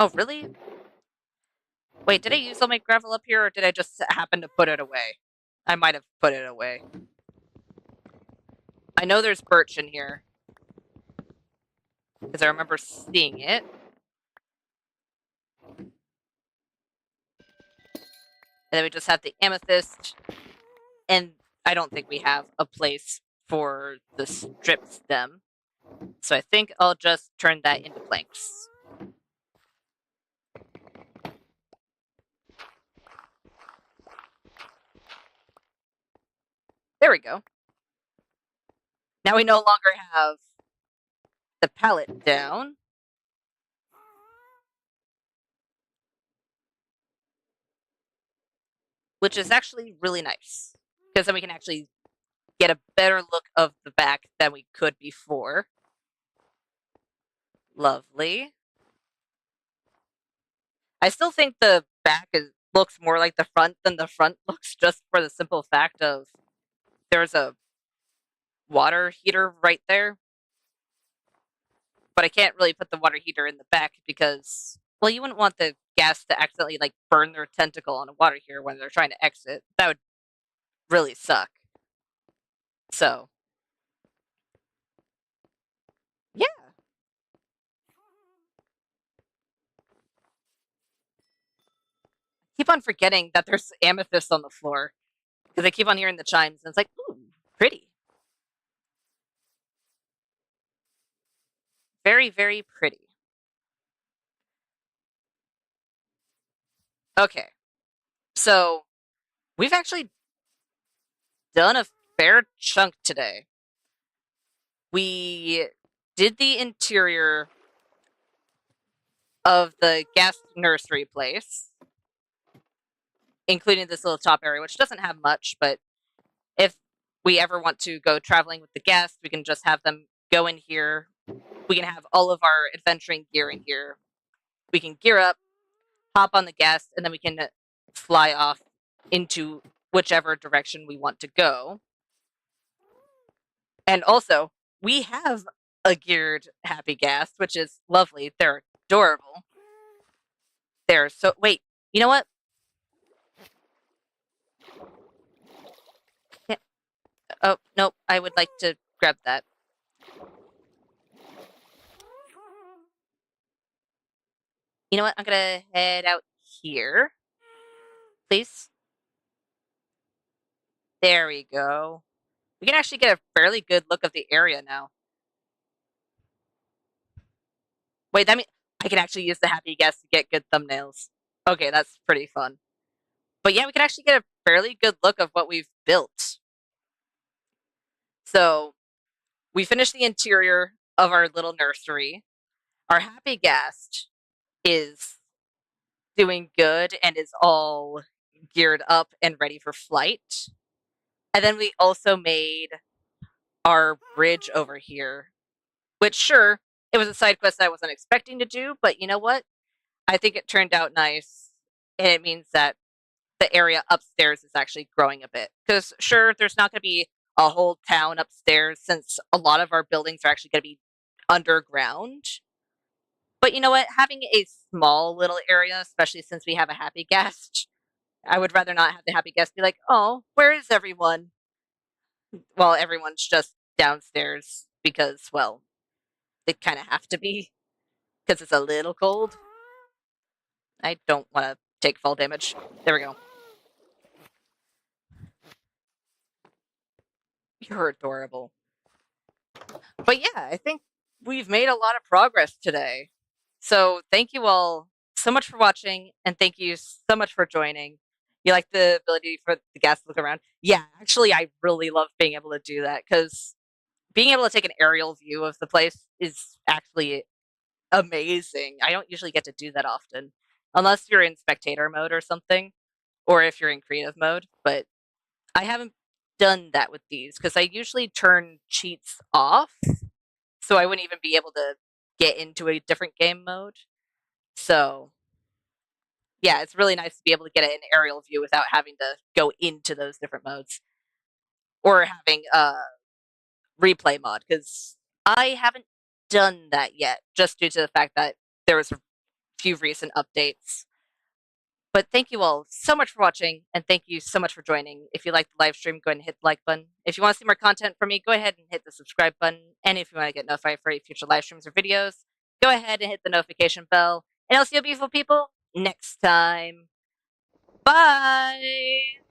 Oh, really? Wait, did I use all my gravel up here, or did I just happen to put it away? I might have put it away. I know there's birch in here, because I remember seeing it. And then we just have the amethyst, and I don't think we have a place for the strip stem. So I think I'll just turn that into planks. There we go. Now we no longer have the pallet down. Which is actually really nice. Because then we can actually get a better look of the back than we could before. Lovely. I still think the back looks more like the front than the front looks, just for the simple fact of there's a water heater right there. But I can't really put the water heater in the back because, well, you wouldn't want the gas to accidentally like burn their tentacle on a water heater when they're trying to exit. That would really suck. So, yeah. Keep on forgetting that there's amethyst on the floor because I keep on hearing the chimes and it's like, ooh, pretty. Very, very pretty. Okay. So we've actually done a fair chunk today. We did the interior of the ghast nursery place, including this little top area, which doesn't have much, but if we ever want to go traveling with the ghast, we can just have them go in here. We can have all of our adventuring gear in here. We can gear up, hop on the ghast, and then we can fly off into whichever direction we want to go. And also, we have a geared happy ghast, which is lovely. They're adorable. They're so. Wait, you know what? Yeah. Oh, nope. I would like to grab that. You know what? I'm going to head out here. Please. There we go. We can actually get a fairly good look of the area now. Wait, that means I can actually use the happy guest to get good thumbnails. Okay, that's pretty fun. But yeah, we can actually get a fairly good look of what we've built. So we finished the interior of our little nursery. Our happy guest is doing good and is all geared up and ready for flight. And then we also made our bridge over here, which sure, it was a side quest I wasn't expecting to do, but you know what? I think it turned out nice. And it means that the area upstairs is actually growing a bit. Because sure, there's not going to be a whole town upstairs since a lot of our buildings are actually going to be underground. But you know what? Having a small little area, especially since we have a happy guest, I would rather not have the happy guest be like, oh, where is everyone? Well, everyone's just downstairs because, well, they kind of have to be because it's a little cold. I don't want to take fall damage. There we go. You're adorable. But yeah, I think we've made a lot of progress today. So thank you all so much for watching, and thank you so much for joining. You like the ability for the guests to look around? Yeah, actually, I really love being able to do that because being able to take an aerial view of the place is actually amazing. I don't usually get to do that often, unless you're in spectator mode or something, or if you're in creative mode. But I haven't done that with these because I usually turn cheats off, so I wouldn't even be able to get into a different game mode. So Yeah, it's really nice to be able to get an aerial view without having to go into those different modes or having a replay mod because I haven't done that yet, just due to the fact that there was a few recent updates. But thank you all so much for watching, and thank you so much for joining. If you like the live stream, go ahead and hit the like button. If you want to see more content from me, go ahead and hit the subscribe button. And if you want to get notified for any future live streams or videos, go ahead and hit the notification bell. And I'll see you beautiful people next time. Bye!